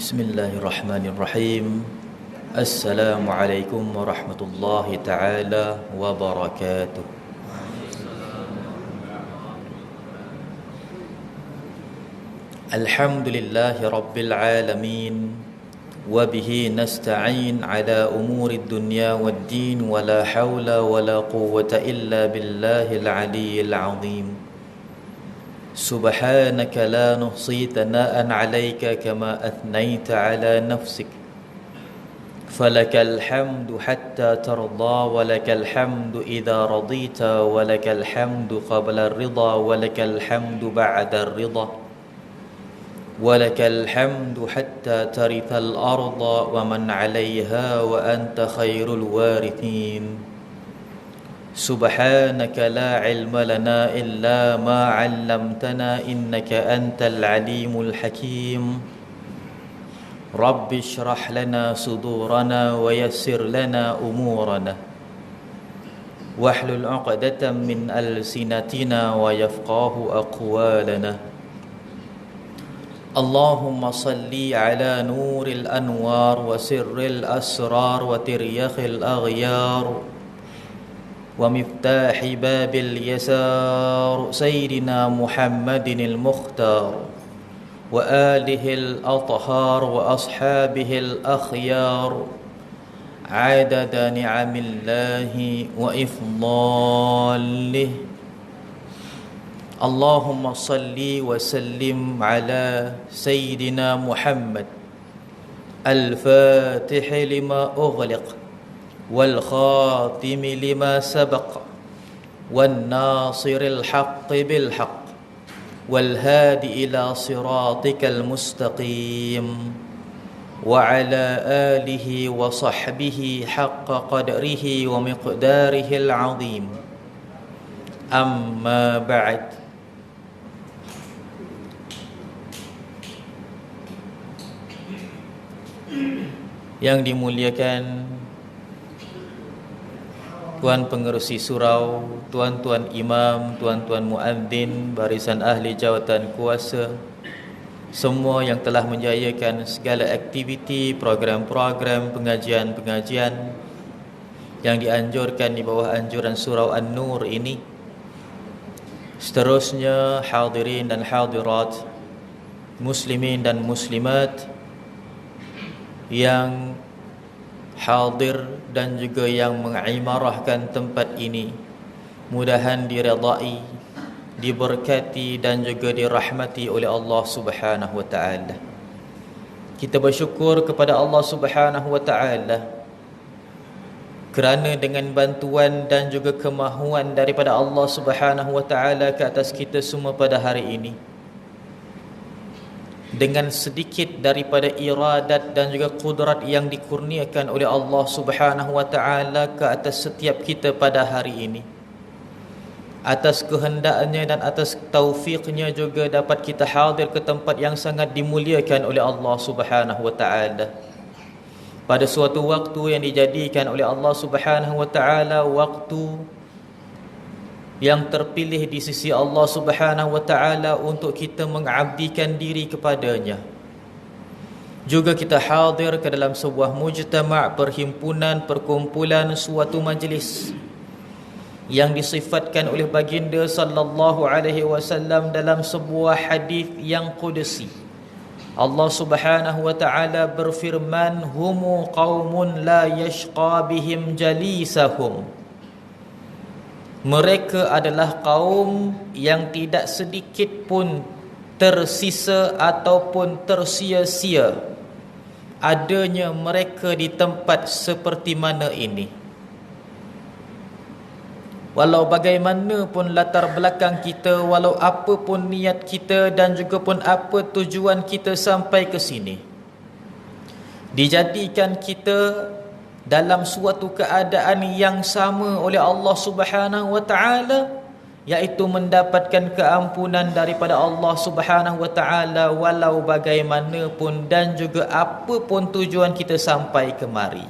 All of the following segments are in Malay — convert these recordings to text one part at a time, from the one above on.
Bismillahirrahmanirrahim. Assalamualaikum warahmatullahi taala wabarakatuh. Alhamdulillahi rabbil alamin, wa bihi nasta'in ala umurid dunya waddin, wa la hawla wa la quwwata illa billahil aliyyil azim. سبحانك لا نحصي ثناء عليك كما أثنيت على نفسك فلك الحمد حتى ترضى ولك الحمد إذا رضيت ولك الحمد قبل الرضا ولك الحمد بعد الرضا ولك الحمد حتى ترث الأرض ومن عليها وأنت خير الوارثين سبحانك لا علم لنا إلا ما علمتنا إنك أنت العليم الحكيم رب اشرح لنا صدورنا ويسر لنا أمورنا واحلل عقدة من ألسنتنا ويفقه أقوالنا اللهم صل على نور الأنوار وسر الأسرار وتريخ الأغيار ومفتاح باب اليسار سيدنا محمد المختار وآله الأطهار وأصحابه الأخيار عدد نعم الله وإفضاله اللهم صل وسلم على سيدنا محمد الفاتح لما أغلق والخاتم لما سبق والناصر الحق بالحق والهادي إلى صراطك المستقيم وعلى آله وصحبه حق قدره ومقداره العظيم أما بعد. Yang dimuliakan Tuan Pengerusi Surau, tuan-tuan imam, tuan-tuan muadzin, barisan ahli jawatan kuasa, semua yang telah menjayakan segala aktiviti, program-program, pengajian-pengajian yang dianjurkan di bawah anjuran Surau An-Nur ini. Seterusnya hadirin dan hadirat, muslimin dan muslimat yang hadir dan juga yang mengimarahkan tempat ini, mudahan diredai, diberkati dan juga dirahmati oleh Allah Subhanahu wa taala. Kita bersyukur kepada Allah Subhanahu wa taala kerana dengan bantuan dan juga kemahuan daripada Allah Subhanahu wa taala ke atas kita semua pada hari ini, dengan sedikit daripada iradat dan juga kudrat yang dikurniakan oleh Allah Subhanahu wa taala ke atas setiap kita pada hari ini, atas kehendaknya dan atas taufiknya juga dapat kita hadir ke tempat yang sangat dimuliakan oleh Allah Subhanahu wa taala pada suatu waktu yang dijadikan oleh Allah Subhanahu wa taala waktu yang terpilih di sisi Allah Subhanahu wa taala untuk kita mengabdikan diri kepadanya. Juga kita hadir ke dalam sebuah mujtama', perhimpunan, perkumpulan, suatu majlis yang disifatkan oleh baginda sallallahu alaihi wasallam dalam sebuah hadis yang qudsi. Allah Subhanahu wa taala berfirman, "Humu qaumun la yashqa bihim jalisahum." Mereka adalah kaum yang tidak sedikit pun tersisa ataupun tersia-sia adanya mereka di tempat seperti mana ini. Walau bagaimanapun latar belakang kita, walau apa pun niat kita dan juga pun apa tujuan kita sampai ke sini, dijadikan kita dalam suatu keadaan yang sama oleh Allah Subhanahu wa taala, iaitu mendapatkan keampunan daripada Allah Subhanahu wa taala walau bagaimanapun dan juga apa pun tujuan kita sampai kemari.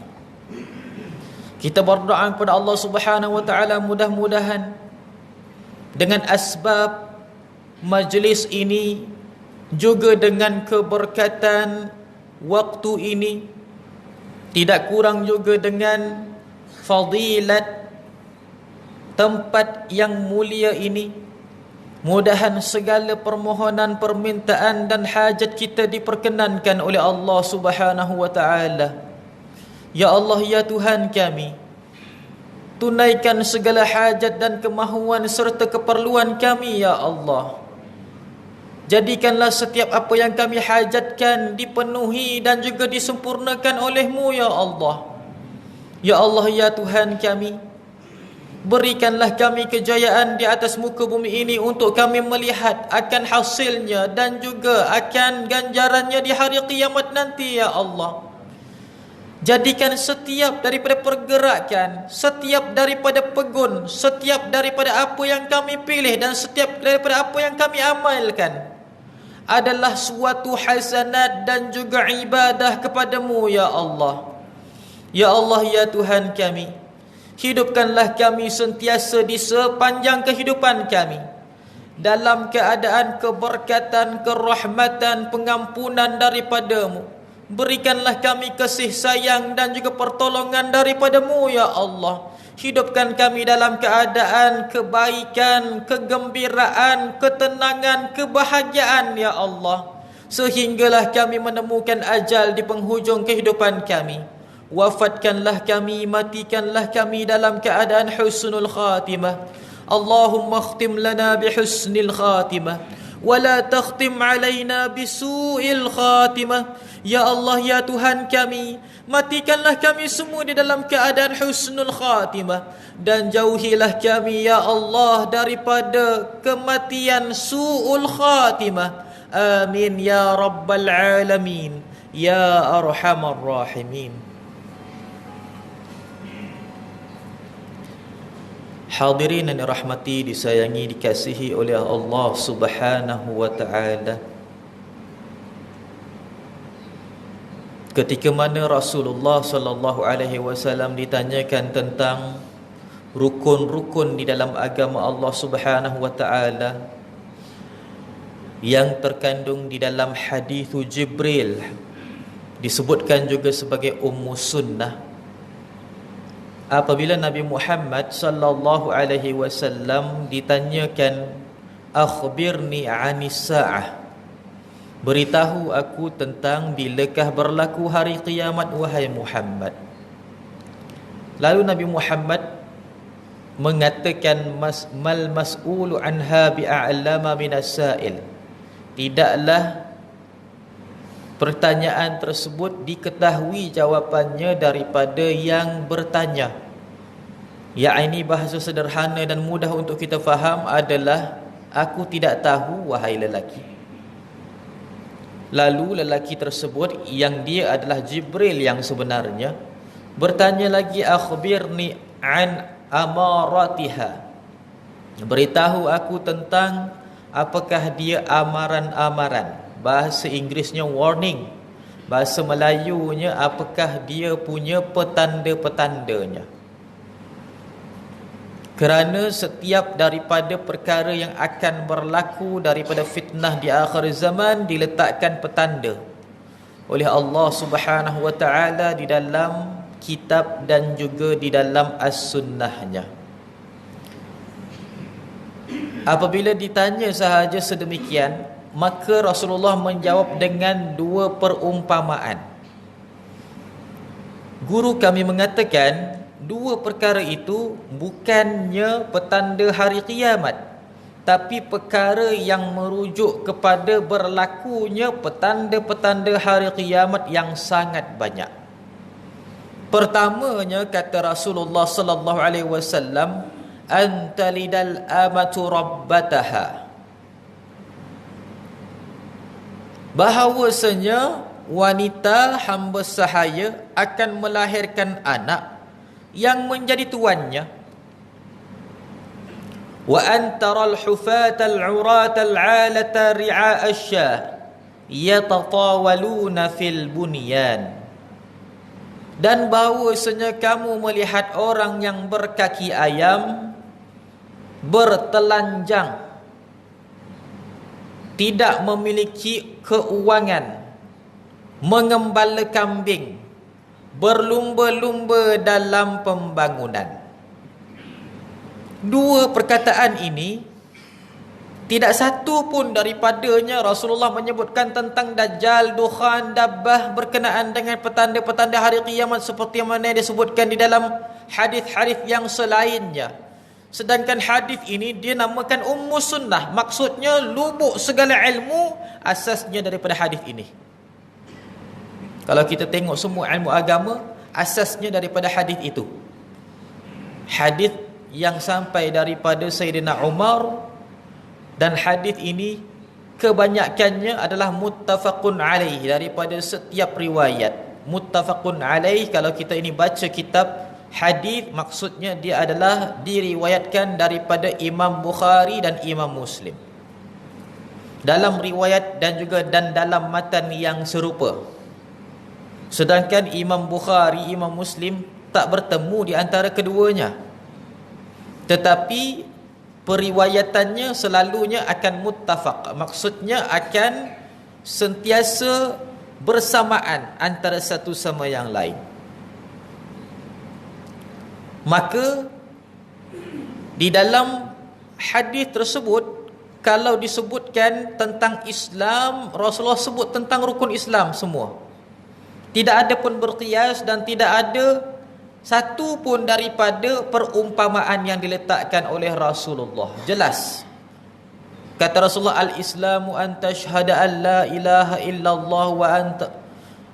Kita berdoa kepada Allah Subhanahu wa taala, mudah-mudahan dengan asbab majlis ini juga dengan keberkatan waktu ini, tidak kurang juga dengan fadilat tempat yang mulia ini. Mudahan segala permohonan, permintaan dan hajat kita diperkenankan oleh Allah Subhanahu wa taala. Ya Allah, ya Tuhan kami, tunaikan segala hajat dan kemahuan serta keperluan kami, ya Allah. Jadikanlah setiap apa yang kami hajatkan dipenuhi dan juga disempurnakan oleh-Mu, ya Allah. Ya Allah, ya Tuhan kami, berikanlah kami kejayaan di atas muka bumi ini untuk kami melihat akan hasilnya dan juga akan ganjarannya di hari kiamat nanti, ya Allah. Jadikan setiap daripada pergerakan, setiap daripada pegun, setiap daripada apa yang kami pilih dan setiap daripada apa yang kami amalkan adalah suatu hasanat dan juga ibadah kepadamu, ya Allah. Ya Allah, ya Tuhan kami, hidupkanlah kami sentiasa di sepanjang kehidupan kami dalam keadaan keberkatan, kerahmatan, pengampunan daripada-Mu. Berikanlah kami kasih sayang dan juga pertolongan daripada-Mu, ya Allah. Hidupkan kami dalam keadaan kebaikan, kegembiraan, ketenangan, kebahagiaan, ya Allah, sehinggalah kami menemukan ajal di penghujung kehidupan kami. Wafatkanlah kami, matikanlah kami dalam keadaan husnul khatimah. Allahumma khtim lana bihusnil khatimah wa la takhtim alaina bisu'il khatimah. Ya Allah, ya Tuhan kami, matikanlah kami semua di dalam keadaan husnul khatimah dan jauhilah kami, ya Allah, daripada kematian su'ul khatimah. Amin ya rabbal alamin, ya arhamar rahimin. Hadirin yang dirahmati, disayangi, dikasihi oleh Allah Subhanahu wa taala. Ketika mana Rasulullah sallallahu alaihi wasallam ditanyakan tentang rukun-rukun di dalam agama Allah Subhanahu wa taala yang terkandung di dalam hadis Jibril, disebutkan juga sebagai Ummu Sunnah. Apabila Nabi Muhammad sallallahu alaihi wasallam ditanyakan, akhbirni 'anis sa'ah, beritahu aku tentang bilakah berlaku hari kiamat wahai Muhammad. Lalu Nabi Muhammad mengatakan, mal mas'ulu anha bi'a'lama minas sa'il, tidaklah pertanyaan tersebut diketahui jawapannya daripada yang bertanya. Yakni bahasa sederhana dan mudah untuk kita faham adalah, aku tidak tahu wahai lelaki. Lalu lelaki tersebut yang dia adalah Jibril yang sebenarnya bertanya lagi, akhbirni an amaratiha, beritahu aku tentang apakah dia amaran-amaran. Bahasa Inggerisnya warning, bahasa Melayunya apakah dia punya petanda-petandanya. Kerana setiap daripada perkara yang akan berlaku daripada fitnah di akhir zaman diletakkan petanda oleh Allah Subhanahu wa taala di dalam kitab dan juga di dalam as-sunnahnya. Apabila ditanya sahaja sedemikian, maka Rasulullah menjawab dengan dua perumpamaan. Guru kami mengatakan, dua perkara itu bukannya petanda hari kiamat, tapi perkara yang merujuk kepada berlakunya petanda-petanda hari kiamat yang sangat banyak. Pertamanya, kata Rasulullah sallallahu alaihi wasallam, antalidal amatu rabbataha, bahawasanya wanita hamba sahaya akan melahirkan anak yang menjadi tuannya. Wa antaral hufatal uratal alata ri'a asyah yatatawaluna fil bunyan, dan bahawasanya kamu melihat orang yang berkaki ayam bertelanjang, tidak memiliki keuangan, mengembala kambing, berlumba-lumba dalam pembangunan. Dua perkataan ini, tidak satu pun daripadanya Rasulullah menyebutkan tentang Dajjal, Dukhan, Dabbah berkenaan dengan petanda-petanda hari kiamat seperti yang mana disebutkan di dalam hadis-hadis yang selainnya. Sedangkan hadis ini dia namakan Ummu Sunnah, maksudnya lubuk segala ilmu asasnya daripada hadis ini. Kalau kita tengok semua ilmu agama, asasnya daripada hadis itu. Hadis yang sampai daripada Sayyidina Umar, dan hadis ini kebanyakannya adalah muttafaqun alaih daripada setiap riwayat. Muttafaqun alaih, kalau kita ini baca kitab hadis, maksudnya dia adalah diriwayatkan daripada Imam Bukhari dan Imam Muslim dalam riwayat dan dalam matan yang serupa. Sedangkan Imam Bukhari, Imam Muslim tak bertemu di antara keduanya, tetapi periwayatannya selalunya akan muttafaq, maksudnya akan sentiasa bersamaan antara satu sama yang lain. Maka di dalam hadis tersebut, kalau disebutkan tentang Islam, Rasulullah sebut tentang rukun Islam semua. Tidak ada pun berqiyas dan tidak ada satu pun daripada perumpamaan yang diletakkan oleh Rasulullah. Jelas. Kata Rasulullah, al-Islamu an tashhada an la ilaha illallah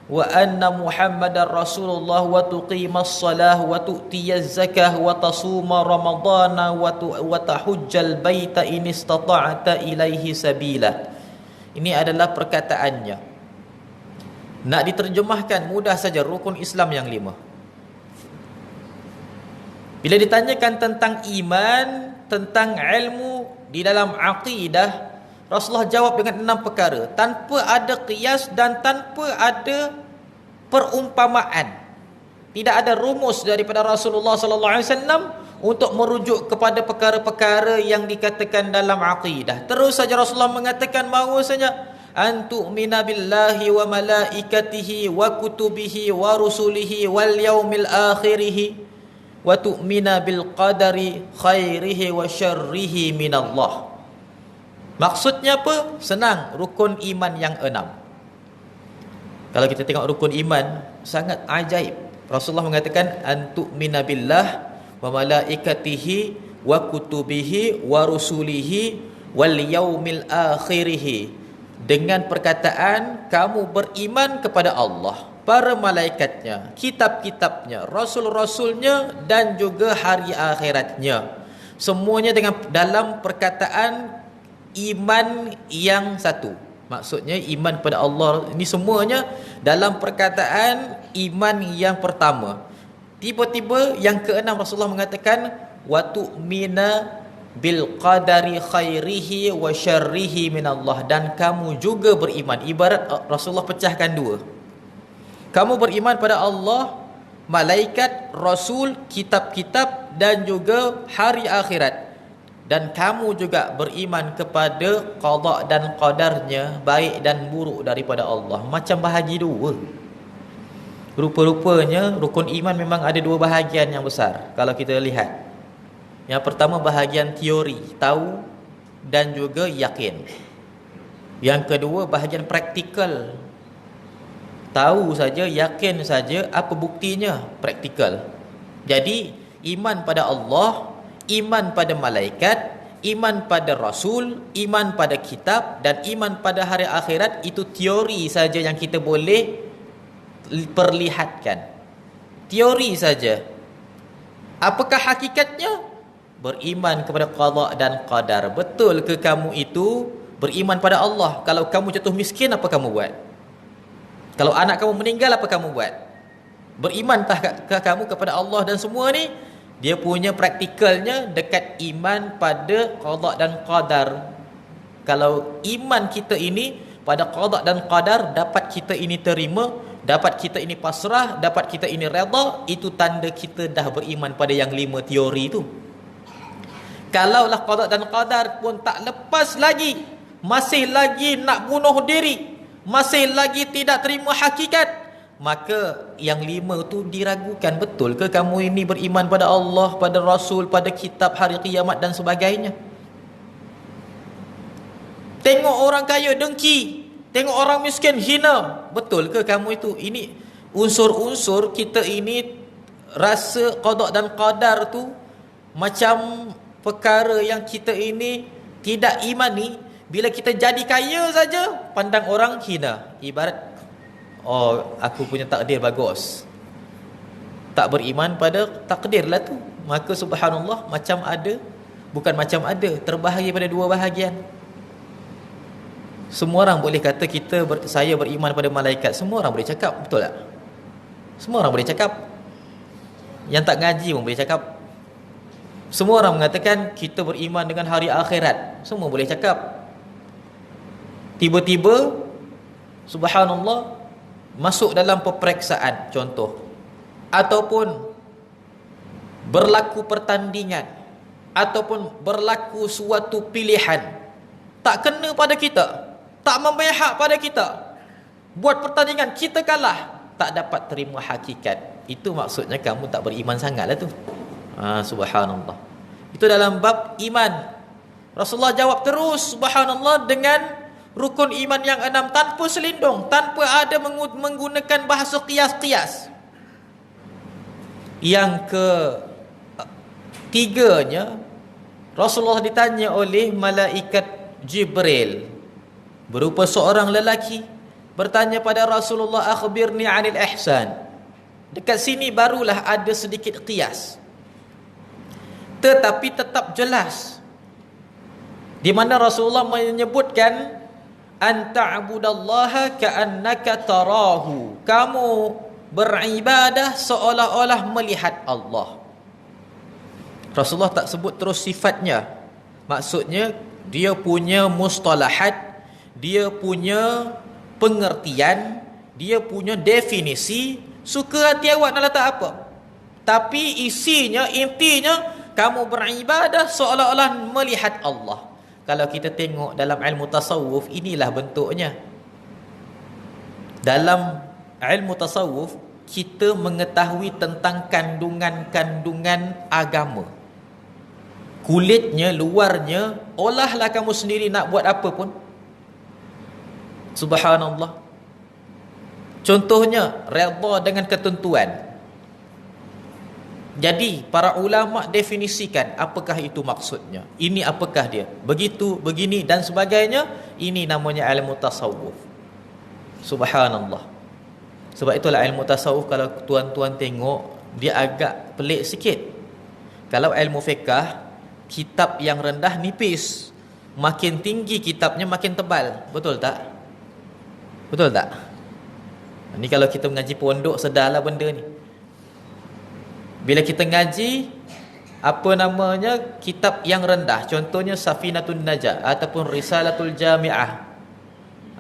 wa anna Muhammadar Rasulullah wa tuqimas salah wa tu'tiyaz zakah wa tasuma ramadana wa tahujjal baita in istata'ta ilaihi sabila. Ini adalah perkataannya. Nak diterjemahkan mudah saja, rukun Islam yang 5. Bila ditanyakan tentang iman, tentang ilmu di dalam aqidah, Rasulullah jawab dengan 6 perkara tanpa ada qiyas dan tanpa ada perumpamaan. Tidak ada rumus daripada Rasulullah sallallahu alaihi wasallam untuk merujuk kepada perkara-perkara yang dikatakan dalam aqidah. Terus saja Rasulullah mengatakan bahawasanya antu'mina billahi wa malaikatihi wa kutubihi wa rusulihi wal yaumil akhirih wa tu'mina bil qadari khairihi wa syarrihi minallah. Maksudnya apa? Senang, rukun iman yang 6. Kalau kita tengok rukun iman, sangat ajaib. Rasulullah mengatakan antu'mina billah wa malaikatihi wa kutubihi wa rusulihi wal yaumil akhirih, dengan perkataan kamu beriman kepada Allah, para malaikatnya, kitab-kitabnya, rasul-rasulnya dan juga hari akhiratnya. Semuanya dalam perkataan iman yang satu. Maksudnya iman pada Allah ini semuanya dalam perkataan iman yang pertama. Tiba-tiba yang ke-6 Rasulullah mengatakan wa tu'mina bil qadari khairihi wa syarrihi minallah, dan kamu juga beriman. Ibarat Rasulullah pecahkan 2. Kamu beriman pada Allah, malaikat, rasul, kitab-kitab dan juga hari akhirat. Dan kamu juga beriman kepada qada dan qadarnya, baik dan buruk daripada Allah. Macam bahagi 2. Rupa-rupanya rukun iman memang ada 2 bahagian yang besar kalau kita lihat. Yang pertama bahagian teori, tahu dan juga yakin. Yang kedua bahagian praktikal, tahu saja, yakin saja, apa buktinya? Praktikal. Jadi iman pada Allah, iman pada malaikat, iman pada rasul, iman pada kitab dan iman pada hari akhirat, itu teori saja yang kita boleh perlihatkan. Teori saja. Apakah hakikatnya? Beriman kepada qada dan qadar. Betul ke kamu itu beriman pada Allah? Kalau kamu jatuh miskin, apa kamu buat? Kalau anak kamu meninggal, apa kamu buat? Berimantah kamu kepada Allah dan semua ni? Dia punya praktikalnya dekat iman pada qada dan qadar. Kalau iman kita ini pada qada dan qadar, dapat kita ini terima, dapat kita ini pasrah, dapat kita ini redha, itu tanda kita dah beriman pada yang 5 teori itu. Kalaulah qada dan qadar pun tak lepas lagi, masih lagi nak bunuh diri, masih lagi tidak terima hakikat, maka yang 5 tu diragukan. Betul ke kamu ini beriman pada Allah, pada Rasul, pada kitab, hari kiamat dan sebagainya? Tengok orang kaya dengki, tengok orang miskin hina. Betul ke kamu itu? Ini unsur-unsur kita ini rasa qada dan qadar tu macam perkara yang kita ini tidak imani. Bila kita jadi kaya saja, pandang orang hina. Ibarat, oh, aku punya takdir bagus. Tak beriman pada takdir lah tu. Maka subhanallah, macam ada, bukan macam ada, terbahagi pada 2 bahagian. Semua orang boleh kata saya beriman pada malaikat. Semua orang boleh cakap, betul tak? Semua orang boleh cakap. Yang tak ngaji pun boleh cakap. Semua orang mengatakan kita beriman dengan hari akhirat. Semua boleh cakap. Tiba-tiba subhanallah masuk dalam peperiksaan, contoh, ataupun berlaku pertandingan, ataupun berlaku suatu pilihan, tak kena pada kita, tak memihak pada kita, buat pertandingan kita kalah, tak dapat terima hakikat. Itu maksudnya kamu tak beriman sangatlah tu. Subhanallah. Itu dalam bab iman. Rasulullah jawab terus subhanallah dengan rukun iman yang 6 tanpa selindung, tanpa ada menggunakan bahasa qiyas-qiyas. Yang ketiganya, Rasulullah ditanya oleh malaikat Jibril, berupa seorang lelaki, bertanya pada Rasulullah, akhbirni 'anil ihsan. Dekat sini barulah ada sedikit qiyas, tetapi tetap jelas, di mana Rasulullah menyebutkan anta'budallaha ka'annaka tarahu, kamu beribadah seolah-olah melihat Allah. Rasulullah tak sebut terus sifatnya. Maksudnya dia punya mustalahat, dia punya pengertian, dia punya definisi. Suka hati awak nak letak apa, tapi isinya, intinya, kamu beribadah seolah-olah melihat Allah. Kalau kita tengok dalam ilmu tasawuf, inilah bentuknya. Dalam ilmu tasawuf, kita mengetahui tentang kandungan-kandungan agama. Kulitnya, luarnya, olahlah kamu sendiri nak buat apa pun. Subhanallah. Contohnya, redha dengan ketentuan. Jadi para ulama definisikan apakah itu maksudnya. Ini apakah dia? Begitu, begini dan sebagainya. Ini namanya ilmu tasawuf. Subhanallah. Sebab itulah ilmu tasawuf, kalau tuan-tuan tengok, dia agak pelik sikit. Kalau ilmu fiqh, kitab yang rendah nipis, makin tinggi kitabnya makin tebal. Betul tak? Betul tak? Ni kalau kita mengaji pondok, sedarlah benda ni. Bila kita ngaji apa namanya, kitab yang rendah, contohnya Safinatun Najah ataupun Risalatul Jami'ah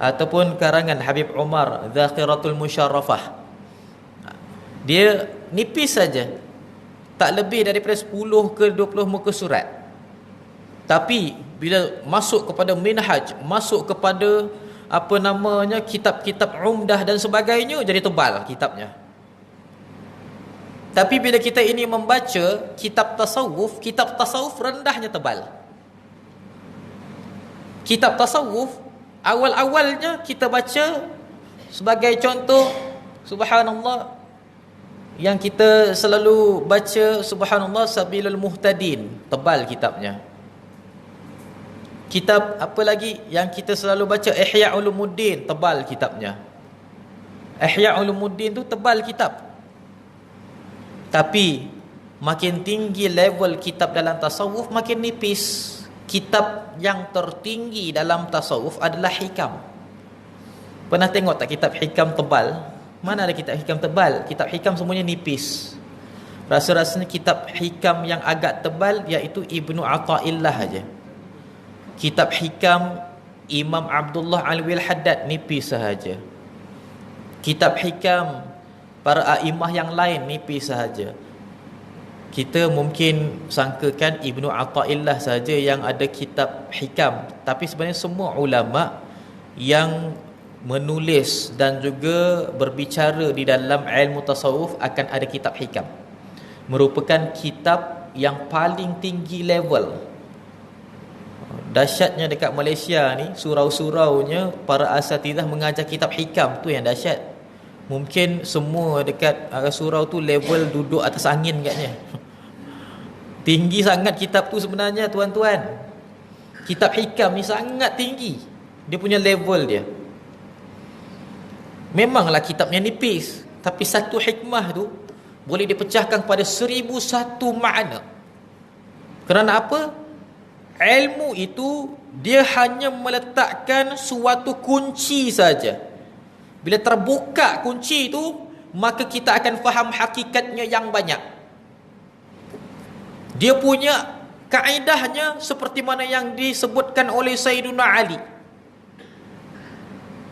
ataupun karangan Habib Umar Zakhiratul Musyarrafah, dia nipis saja, tak lebih daripada 10 ke 20 muka surat. Tapi bila masuk kepada minhaj, masuk kepada apa namanya, kitab-kitab umdah dan sebagainya, jadi tebal kitabnya. Tapi bila kita ini membaca kitab tasawuf rendahnya tebal. Kitab tasawuf awal-awalnya kita baca, sebagai contoh, subhanallah, yang kita selalu baca, subhanallah, Sabilul Muhtadin, tebal kitabnya. Kitab apa lagi yang kita selalu baca, Ihya Ulumuddin, tebal kitabnya. Ihya Ulumuddin tu tebal kitab. Tapi makin tinggi level kitab dalam tasawuf, makin nipis. Kitab yang tertinggi dalam tasawuf adalah hikam. Pernah tengok tak kitab hikam tebal? Mana ada kitab hikam tebal? Kitab hikam semuanya nipis. Rasa-rasanya kitab hikam yang agak tebal iaitu Ibnu Athaillah aja. Kitab hikam Imam Abdullah Alwi Al-Haddad nipis sahaja. Kitab hikam para a'immah yang lain nipis sahaja. Kita mungkin sangkakan Ibnu Athaillah saja yang ada kitab hikam, tapi sebenarnya semua ulama yang menulis dan juga berbicara di dalam ilmu tasawuf akan ada kitab hikam. Merupakan kitab yang paling tinggi level. Dahsyatnya dekat Malaysia ni, surau-suraunya para asatidzah mengajar kitab hikam, tu yang dahsyat. Mungkin semua dekat surau tu level duduk atas angin katnya. Tinggi sangat kitab tu sebenarnya tuan-tuan. Kitab hikam ni sangat tinggi, dia punya level dia. Memanglah kitabnya nipis, tapi satu hikmah tu boleh dipecahkan pada 1001 makna. Kerana apa? Ilmu itu dia hanya meletakkan suatu kunci saja. Bila terbuka kunci itu, maka kita akan faham hakikatnya yang banyak. Dia punya kaedahnya seperti mana yang disebutkan oleh Sayyidina Ali.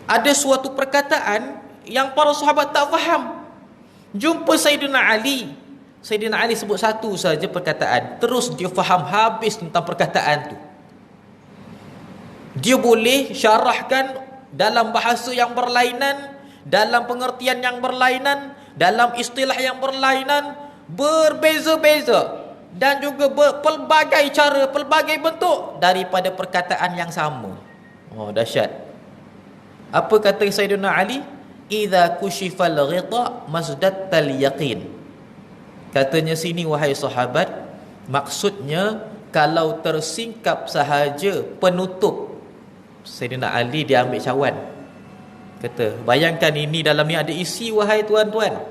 Ada suatu perkataan yang para sahabat tak faham. Jumpa Sayyidina Ali, Sayyidina Ali sebut satu saja perkataan, terus dia faham habis tentang perkataan tu. Dia boleh syarahkan dalam bahasa yang berlainan, dalam pengertian yang berlainan, dalam istilah yang berlainan, berbeza-beza, dan juga pelbagai cara, pelbagai bentuk daripada perkataan yang sama. Oh, dahsyat. Apa kata Sayyidina Ali? Idza kushifal ghita mazdattal yaqin. Katanya sini, wahai sahabat, maksudnya kalau tersingkap sahaja penutup. Sayyidina Ali dia ambil cawan. Kata, bayangkan ini dalam ni ada isi, wahai tuan-tuan.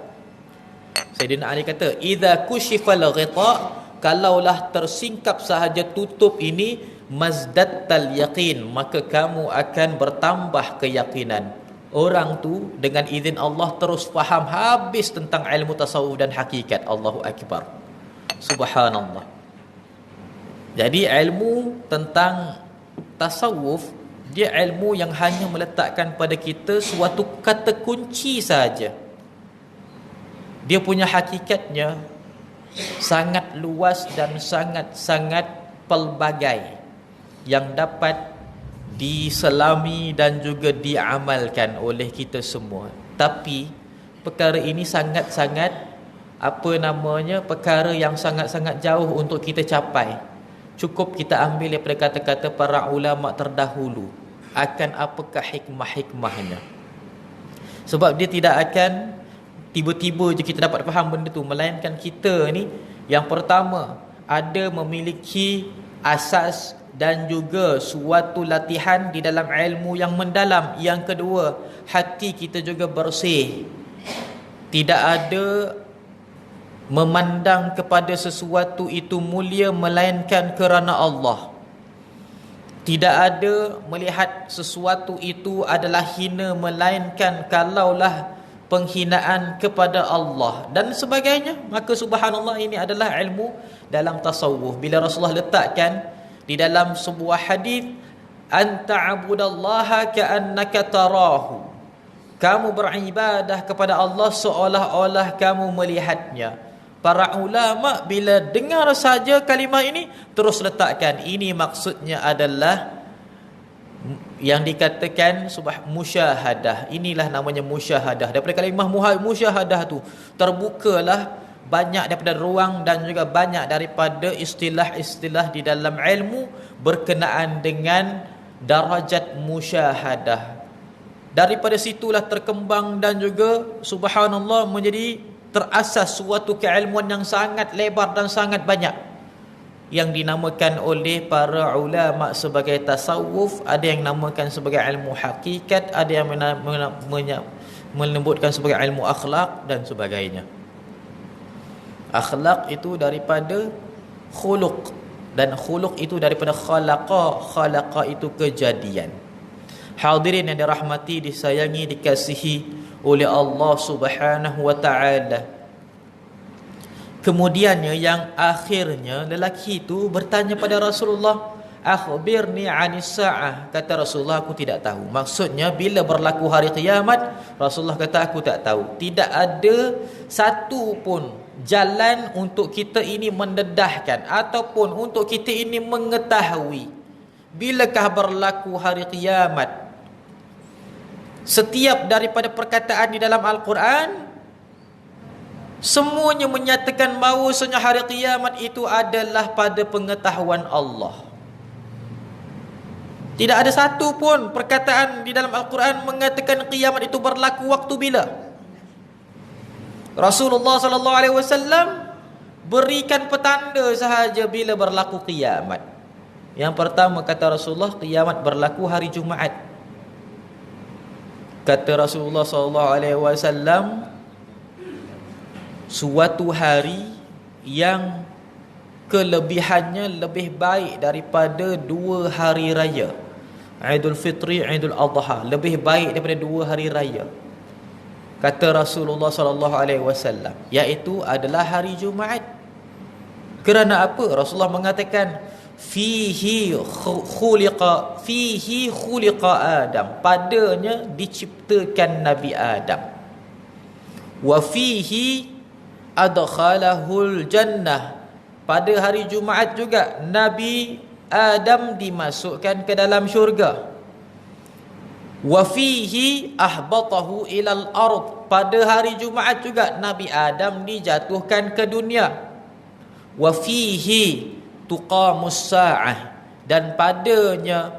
Sayyidina Ali kata, idza kushifal ghita, kalaulah tersingkap sahaja tutup ini, mazdattal yaqin, maka kamu akan bertambah keyakinan. Orang tu dengan izin Allah terus faham habis tentang ilmu tasawuf dan hakikat. Allahu Akbar. Subhanallah. Jadi ilmu tentang tasawuf, dia ilmu yang hanya meletakkan pada kita suatu kata kunci saja. Dia punya hakikatnya sangat luas dan sangat-sangat pelbagai, yang dapat diselami dan juga diamalkan oleh kita semua. Tapi perkara ini sangat-sangat perkara yang sangat-sangat jauh untuk kita capai. Cukup kita ambil daripada kata-kata para ulama terdahulu akan apakah hikmah-hikmahnya. Sebab dia tidak akan tiba-tiba je kita dapat faham benda tu, melainkan kita ni yang pertama ada memiliki asas dan juga suatu latihan di dalam ilmu yang mendalam. Yang kedua, hati kita juga bersih. Tidak ada memandang kepada sesuatu itu mulia melainkan kerana Allah. Tidak ada melihat sesuatu itu adalah hina melainkan kalaulah penghinaan kepada Allah dan sebagainya. Maka subhanallah, ini adalah ilmu dalam tasawuf. Bila Rasulullah letakkan di dalam sebuah hadis, anta'budallaha ka'annaka tarahu, kamu beribadah kepada Allah seolah-olah kamu melihatnya. Para ulama bila dengar saja kalimah ini terus letakkan ini maksudnya adalah yang dikatakan musyahadah. Inilah namanya musyahadah. Daripada kalimah musyahadah tu terbukalah banyak daripada ruang dan juga banyak daripada istilah-istilah di dalam ilmu berkenaan dengan darajat musyahadah. Daripada situlah terkembang dan juga subhanallah menjadi terasas suatu keilmuan yang sangat lebar dan sangat banyak, yang dinamakan oleh para ulama sebagai tasawuf. Ada yang namakan sebagai ilmu hakikat, ada yang menyebutkan sebagai ilmu akhlak dan sebagainya. Akhlak itu daripada khuluq, dan khuluq itu daripada khalaqa itu kejadian. Hadirin yang dirahmati, disayangi, dikasihi oleh Allah Subhanahu wa taala. Kemudiannya yang akhirnya lelaki itu bertanya pada Rasulullah, akhbirni 'anis sa'ah. Kata Rasulullah, aku tidak tahu. Maksudnya bila berlaku hari kiamat, Rasulullah kata aku tak tahu. Tidak ada satu pun jalan untuk kita ini mendedahkan ataupun untuk kita ini mengetahui bilakah berlaku hari kiamat. Setiap daripada perkataan di dalam Al-Quran semuanya menyatakan bahawasanya hari kiamat itu adalah pada pengetahuan Allah. Tidak ada satu pun perkataan di dalam Al-Quran mengatakan kiamat itu berlaku waktu bila. Rasulullah sallallahu alaihi wasallam berikan petanda sahaja bila berlaku kiamat. Yang pertama kata Rasulullah, kiamat berlaku hari Jumaat. Kata Rasulullah sallallahu alaihi wasallam, suatu hari yang kelebihannya lebih baik daripada 2 hari raya, Aidul Fitri, Aidul Adha, lebih baik daripada 2 hari raya. Kata Rasulullah sallallahu alaihi wasallam, iaitu adalah hari Jumaat. Kerana apa? Rasulullah mengatakan fihi khuliqa Adam, padanya diciptakan Nabi Adam. Wa fihi adkhalahul jannah, pada hari Jumaat juga Nabi Adam dimasukkan ke dalam syurga. Wa fihi ahbatahu ilal ard, pada hari Jumaat juga Nabi Adam dijatuhkan ke dunia. Wa fihi tuqamus sa'ah, dan padanya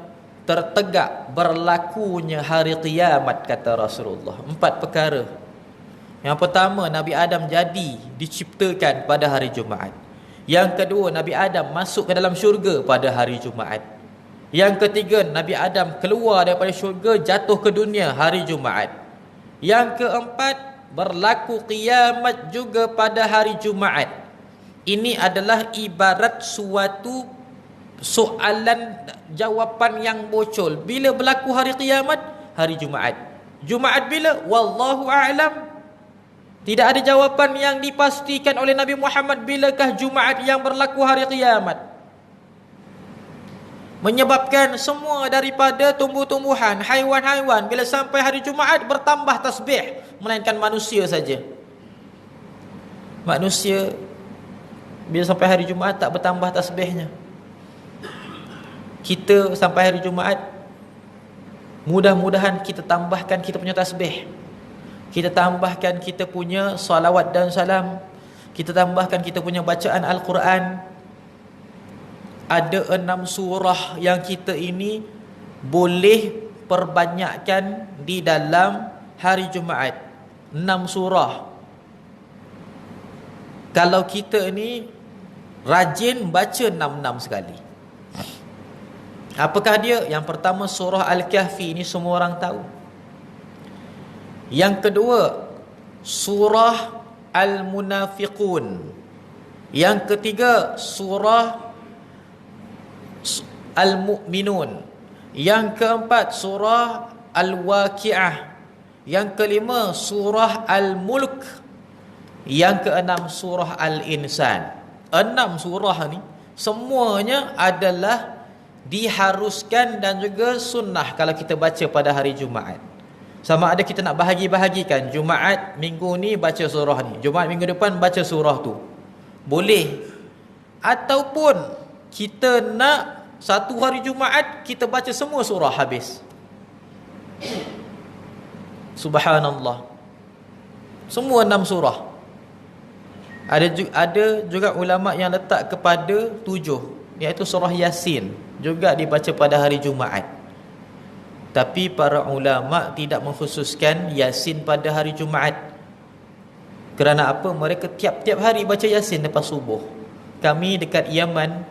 tertegak berlakunya hari kiamat, kata Rasulullah. 4 perkara. Yang pertama, Nabi Adam diciptakan pada hari Jumaat. Yang kedua, Nabi Adam masuk ke dalam syurga pada hari Jumaat. Yang ketiga, Nabi Adam keluar daripada syurga, jatuh ke dunia hari Jumaat. Yang keempat, berlaku kiamat juga pada hari Jumaat. Ini adalah ibarat suatu soalan jawapan yang bocor. Bila berlaku hari kiamat? Hari Jumaat. Jumaat bila? Wallahu a'lam. Tidak ada jawapan yang dipastikan oleh Nabi Muhammad bilakah Jumaat yang berlaku hari kiamat. Menyebabkan semua daripada tumbuh-tumbuhan, haiwan-haiwan bila sampai hari Jumaat bertambah tasbih, melainkan manusia saja. Manusia bila sampai hari Jumaat tak bertambah tasbihnya. Kita sampai hari Jumaat, mudah-mudahan kita tambahkan kita punya tasbih, kita tambahkan kita punya salawat dan salam, kita tambahkan kita punya bacaan Al-Quran. Ada 6 surah yang kita ini boleh perbanyakkan di dalam hari Jumaat. 6 surah. Kalau kita ni rajin baca 6 sekali. Apakah dia? Yang pertama surah Al-Kahfi, ini semua orang tahu. Yang kedua surah Al-Munafiqun. Yang ketiga surah Al-Mu'minun. Yang keempat surah Al-Waqi'ah. Yang kelima surah Al-Mulk. Yang keenam surah Al-Insan. 6 surah ni semuanya adalah diharuskan dan juga sunnah kalau kita baca pada hari Jumaat. Sama ada kita nak bahagi-bahagikan, Jumaat minggu ni baca surah ni, Jumaat minggu depan baca surah tu, boleh. Ataupun kita nak satu hari Jumaat kita baca semua surah habis. Subhanallah, semua 6 surah. Ada juga ulama yang letak kepada 7, iaitu surah Yasin, juga dibaca pada hari Jumaat. Tapi para ulama tidak mengkhususkan Yasin pada hari Jumaat. Kerana apa? Mereka tiap-tiap hari baca Yasin lepas subuh. Kami dekat Yaman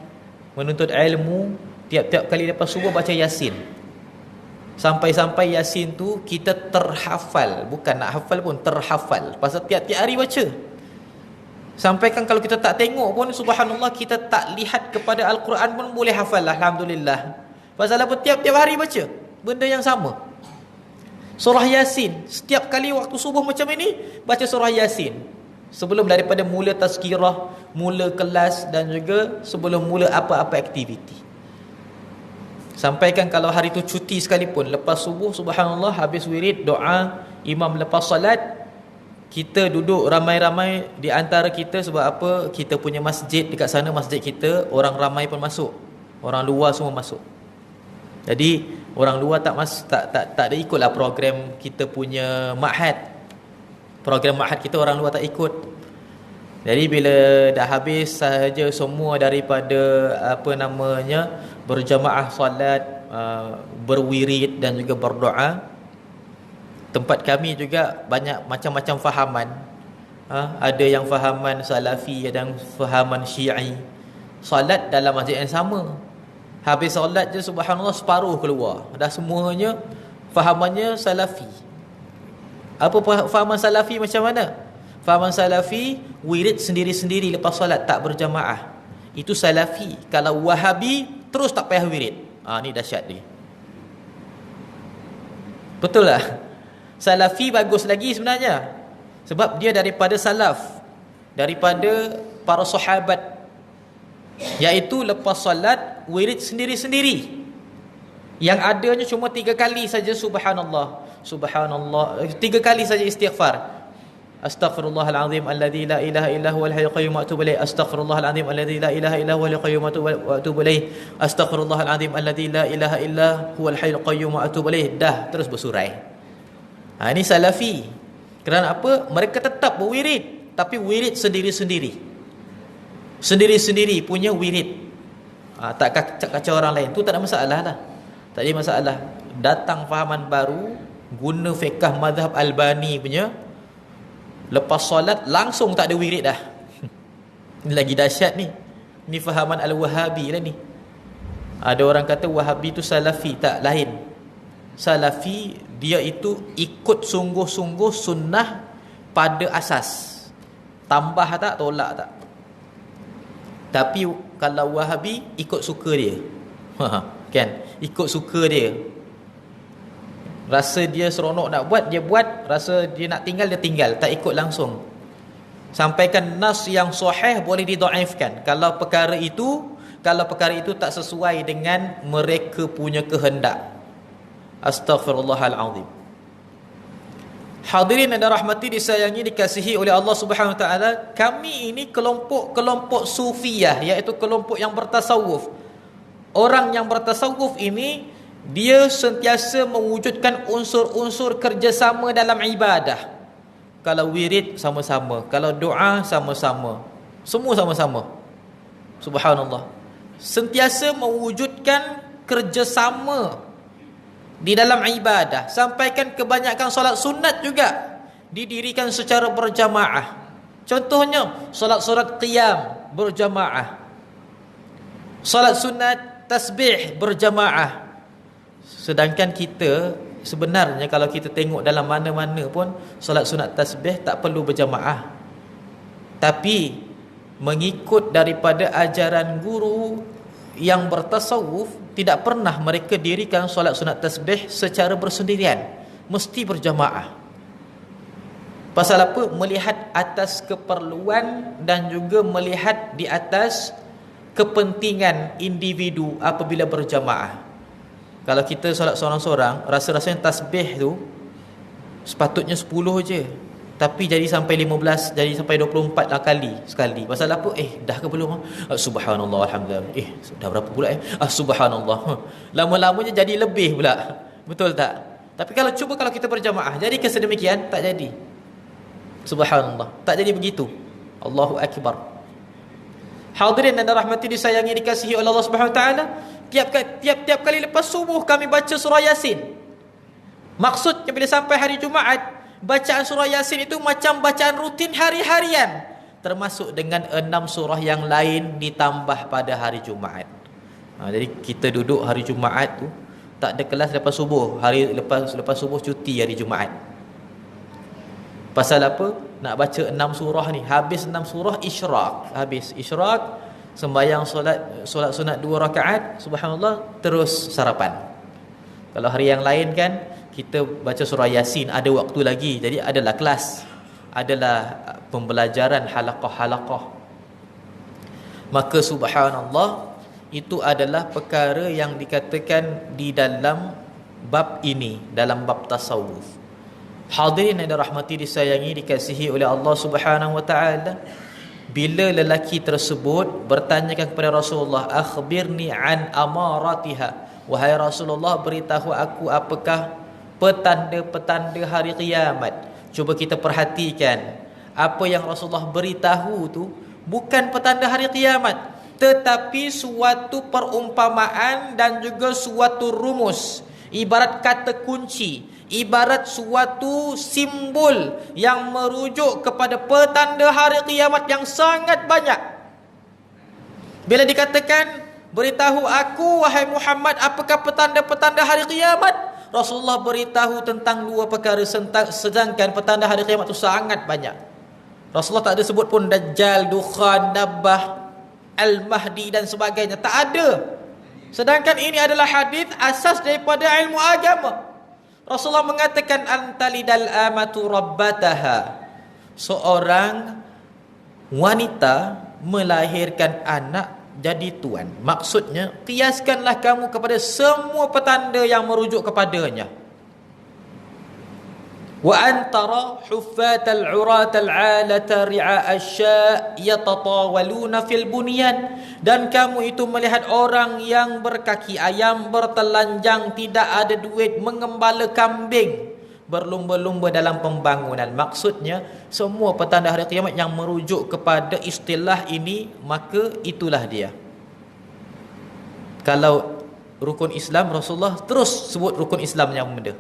menuntut ilmu, tiap-tiap kali lepas subuh baca Yasin. Sampai-sampai Yasin tu kita terhafal. Bukan nak hafal pun, terhafal. Pasal tiap-tiap hari baca. Sampaikan kalau kita tak tengok pun, subhanallah, kita tak lihat kepada Al-Quran pun boleh hafal, alhamdulillah. Pasal apa? Tiap-tiap hari baca benda yang sama. Surah Yasin, setiap kali waktu subuh macam ini baca surah Yasin. Sebelum daripada mula tazkirah, mula kelas, dan juga sebelum mula apa-apa aktiviti. Sampaikan kalau hari tu cuti sekalipun, lepas subuh, subhanallah, habis wirid, doa, imam lepas salat, kita duduk ramai-ramai di antara kita. Sebab apa? Kita punya masjid dekat sana, masjid kita, orang ramai pun masuk, orang luar semua masuk. Jadi Orang luar tak ada ikutlah program kita punya ma'had. Program ma'had kita orang luar tak ikut. Jadi bila dah habis sahaja semua daripada berjamaah solat, berwirid dan juga berdoa, tempat kami juga banyak macam-macam fahaman. Ada yang fahaman salafi, ada yang fahaman syi'i. Solat dalam masjid yang sama, habis solat je subhanallah separuh keluar, dah semuanya fahamannya salafi. Apa fahaman salafi macam mana? Fahaman salafi, wirid sendiri-sendiri lepas solat, tak berjamaah. Itu salafi. Kalau wahabi, terus tak payah wirid. Ni dahsyat ni. Betul lah. Salafi bagus lagi sebenarnya, sebab dia daripada salaf, daripada para sahabat, iaitu lepas solat wirid sendiri-sendiri. Yang adanya cuma 3 kali saja subhanallah, subhanallah, 3 kali saja istighfar. Astaghfirullahalazim alladzi la ilaha illa huwal hayyul qayyum wa atubu ilaih. Astaghfirullahalazim alladzi la ilaha illa huwal qayyum wa atubu ilaih. Astaghfirullahalazim alladzi la ilaha illa huwal hayyul qayyum wa atubu ilaih. Dah terus bersurai. Ini salafi. Kerana apa? Mereka tetap berwirid, tapi wirid sendiri-sendiri. Sendiri-sendiri punya wirid. Tak kacau orang lain. Tu tak ada masalah lah. Tak ada masalah. Datang fahaman baru, guna fiqh mazhab Albani punya, lepas solat langsung tak ada wirid dah. Ini lagi dahsyat ni. Ni fahaman Al-Wahabi lah ni. Ada orang kata Wahabi tu salafi. Tak, lain. Salafi dia itu ikut sungguh-sungguh sunnah pada asas. Tambah tak, tolak tak. Tapi kalau Wahabi ikut suka dia. Kan? Ikut suka dia. Rasa dia seronok nak buat, dia buat. Rasa dia nak tinggal, dia tinggal. Tak ikut langsung. Sampaikan nas yang sahih boleh didaifkan kalau perkara itu tak sesuai dengan mereka punya kehendak. Astaghfirullahalazim. Hadirin yang dirahmati, disayangi, dikasihi oleh Allah Subhanahu Wa Taala, kami ini kelompok sufiyah, iaitu kelompok yang bertasawuf. Orang yang bertasawuf ini, dia sentiasa mewujudkan unsur-unsur kerjasama dalam ibadah. Kalau wirid sama-sama, kalau doa sama-sama, semua sama-sama. Subhanallah. Sentiasa mewujudkan kerjasama di dalam ibadah. Sampaikan kebanyakan solat sunat juga didirikan secara berjamaah. Contohnya solat qiyam berjamaah, solat sunat tasbih berjamaah. Sedangkan kita sebenarnya kalau kita tengok dalam mana-mana pun solat sunat tasbih tak perlu berjamaah. Tapi mengikut daripada ajaran guru yang bertasawuf, tidak pernah mereka dirikan solat sunat tasbih secara bersendirian, mesti berjamaah. Pasal apa? Melihat atas keperluan dan juga melihat di atas kepentingan individu apabila berjamaah. Kalau kita solat seorang-seorang, rasa-rasanya tasbih tu sepatutnya 10 je, tapi jadi sampai 15, jadi sampai 24 kali sekali. Pasal apa? Dah ke belum? Subhanallah, alhamdulillah. Dah berapa pula? Subhanallah. Lama-lamanya jadi lebih pula. Betul tak? Tapi kalau kita berjamaah, jadi kesedemikian, tak jadi. Subhanallah. Tak jadi begitu. Allahu Akbar. Hadirin dan rahmati, disayangi, dikasihi oleh Allah Subhanahu Wa Taala, tiap kali lepas subuh kami baca surah Yasin. Maksudnya bila sampai hari Jumaat, bacaan surah Yasin itu macam bacaan rutin hari-harian, termasuk dengan 6 surah yang lain ditambah pada hari Jumaat. Jadi kita duduk hari Jumaat tu tak ada kelas lepas subuh. Hari lepas subuh cuti hari Jumaat. Pasal apa? Nak baca 6 surah ni. Habis 6 surah isyraq. Habis isyraq, sembahyang solat sunat 2 rakaat, subhanallah, terus sarapan. Kalau hari yang lain kan kita baca surah Yasin, ada waktu lagi. Jadi adalah kelas, adalah pembelajaran halaqah-halaqah. Maka subhanallah, itu adalah perkara yang dikatakan di dalam bab ini, dalam bab tasawuf. Hadirin yang dirahmati, disayangi, dikasihi oleh Allah Subhanahu Wa Taala, bila lelaki tersebut bertanyakan kepada Rasulullah, akhbirni an amaratiha, wahai Rasulullah, beritahu aku apakah petanda-petanda hari kiamat. Cuba kita perhatikan, apa yang Rasulullah beritahu tu bukan petanda hari kiamat, tetapi suatu perumpamaan dan juga suatu rumus, ibarat kata kunci, ibarat suatu simbol yang merujuk kepada petanda hari kiamat yang sangat banyak. Bila dikatakan, beritahu aku wahai Muhammad apakah petanda-petanda hari kiamat, Rasulullah beritahu tentang dua perkara, sedangkan petanda hari kiamat itu sangat banyak. Rasulullah tak ada sebut pun Dajjal, Dukhan, Dabbah, Al-Mahdi dan sebagainya, tak ada. Sedangkan ini adalah hadis asas daripada ilmu agama. Rasulullah mengatakan, antalidal amatu rabbataha, seorang wanita melahirkan anak jadi tuan. Maksudnya, kiaskanlah kamu kepada semua petanda yang merujuk kepadanya. Wa antara huffatal uratal alata ri'a asya' yatatawaluna fil bunyan, dan kamu itu melihat orang yang berkaki ayam, bertelanjang, tidak ada duit, mengembala kambing, berlumba-lumba dalam pembangunan. Maksudnya, semua petanda hari kiamat yang merujuk kepada istilah ini, maka itulah dia. Kalau rukun Islam, Rasulullah terus sebut rukun Islam yang benda.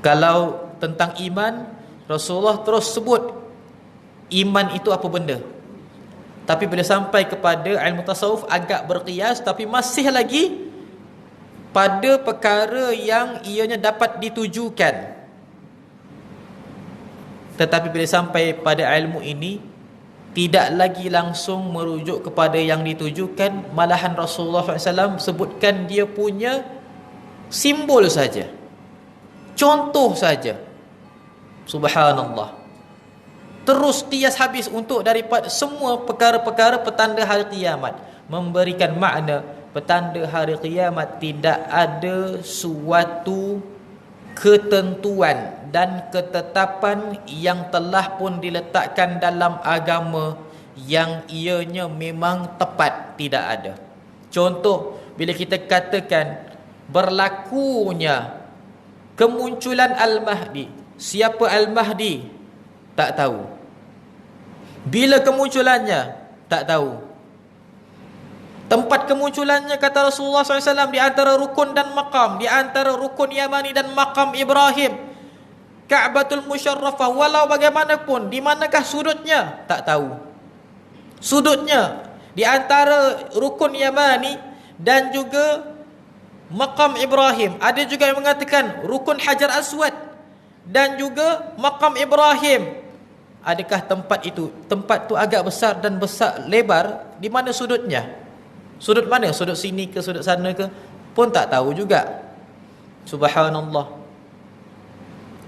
Kalau tentang iman, Rasulullah terus sebut iman itu apa benda. Tapi bila sampai kepada ilmu tasawuf, agak berkias, tapi masih lagi pada perkara yang ianya dapat ditujukan. Tetapi bila sampai pada ilmu ini, tidak lagi langsung merujuk kepada yang ditujukan, malahan Rasulullah SAW sebutkan dia punya simbol saja, contoh saja. Subhanallah. Terus tias habis untuk daripada semua perkara-perkara petanda hari kiamat, memberikan makna petanda hari kiamat tidak ada suatu ketentuan dan ketetapan yang telah pun diletakkan dalam agama yang ianya memang tepat, tidak ada. Contoh, bila kita katakan berlakunya kemunculan Al-Mahdi, siapa Al-Mahdi? Tak tahu. Bila kemunculannya? Tak tahu. Tempat kemunculannya, kata Rasulullah SAW, di antara rukun dan maqam, di antara rukun Yamani dan maqam Ibrahim, Ka'batul Musyarrafah. Walau bagaimanapun, di manakah sudutnya? Tak tahu. Sudutnya di antara rukun Yamani dan juga maqam Ibrahim. Ada juga yang mengatakan rukun Hajar Aswad dan juga maqam Ibrahim. Adakah tempat itu? Tempat tu agak besar dan besar lebar. Di mana sudutnya? Sudut mana? Sudut sini ke sudut sana ke? Pun tak tahu juga. Subhanallah.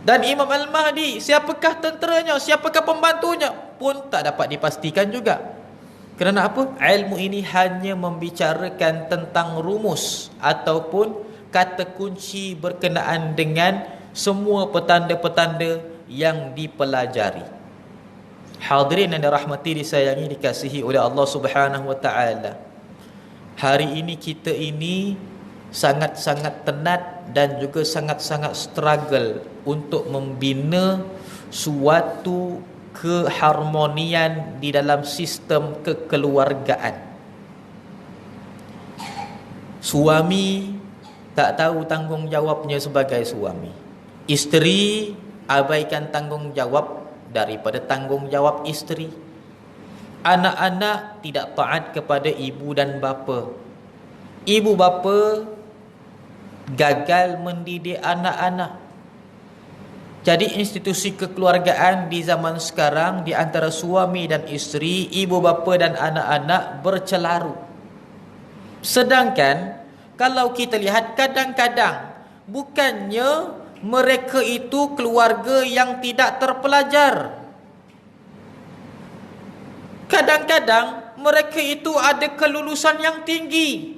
Dan Imam Al-Mahdi, siapakah tenteranya? Siapakah pembantunya? Pun tak dapat dipastikan juga. Kerana apa? Ilmu ini hanya membicarakan tentang rumus ataupun kata kunci berkenaan dengan semua petanda-petanda yang dipelajari. Hadirin yang dirahmati, disayangi, dikasihi oleh Allah Subhanahu wa taala. Hari ini kita ini sangat-sangat tenat dan juga sangat-sangat struggle untuk membina suatu keharmonian di dalam sistem kekeluargaan. Suami tak tahu tanggungjawabnya sebagai suami. Isteri abaikan tanggungjawab daripada tanggungjawab isteri. Anak-anak tidak taat kepada ibu dan bapa. Ibu bapa gagal mendidik anak-anak. Jadi institusi kekeluargaan di zaman sekarang di antara suami dan isteri, ibu bapa dan anak-anak bercelaru. Sedangkan kalau kita lihat, kadang-kadang bukannya mereka itu keluarga yang tidak terpelajar. Kadang-kadang mereka itu ada kelulusan yang tinggi,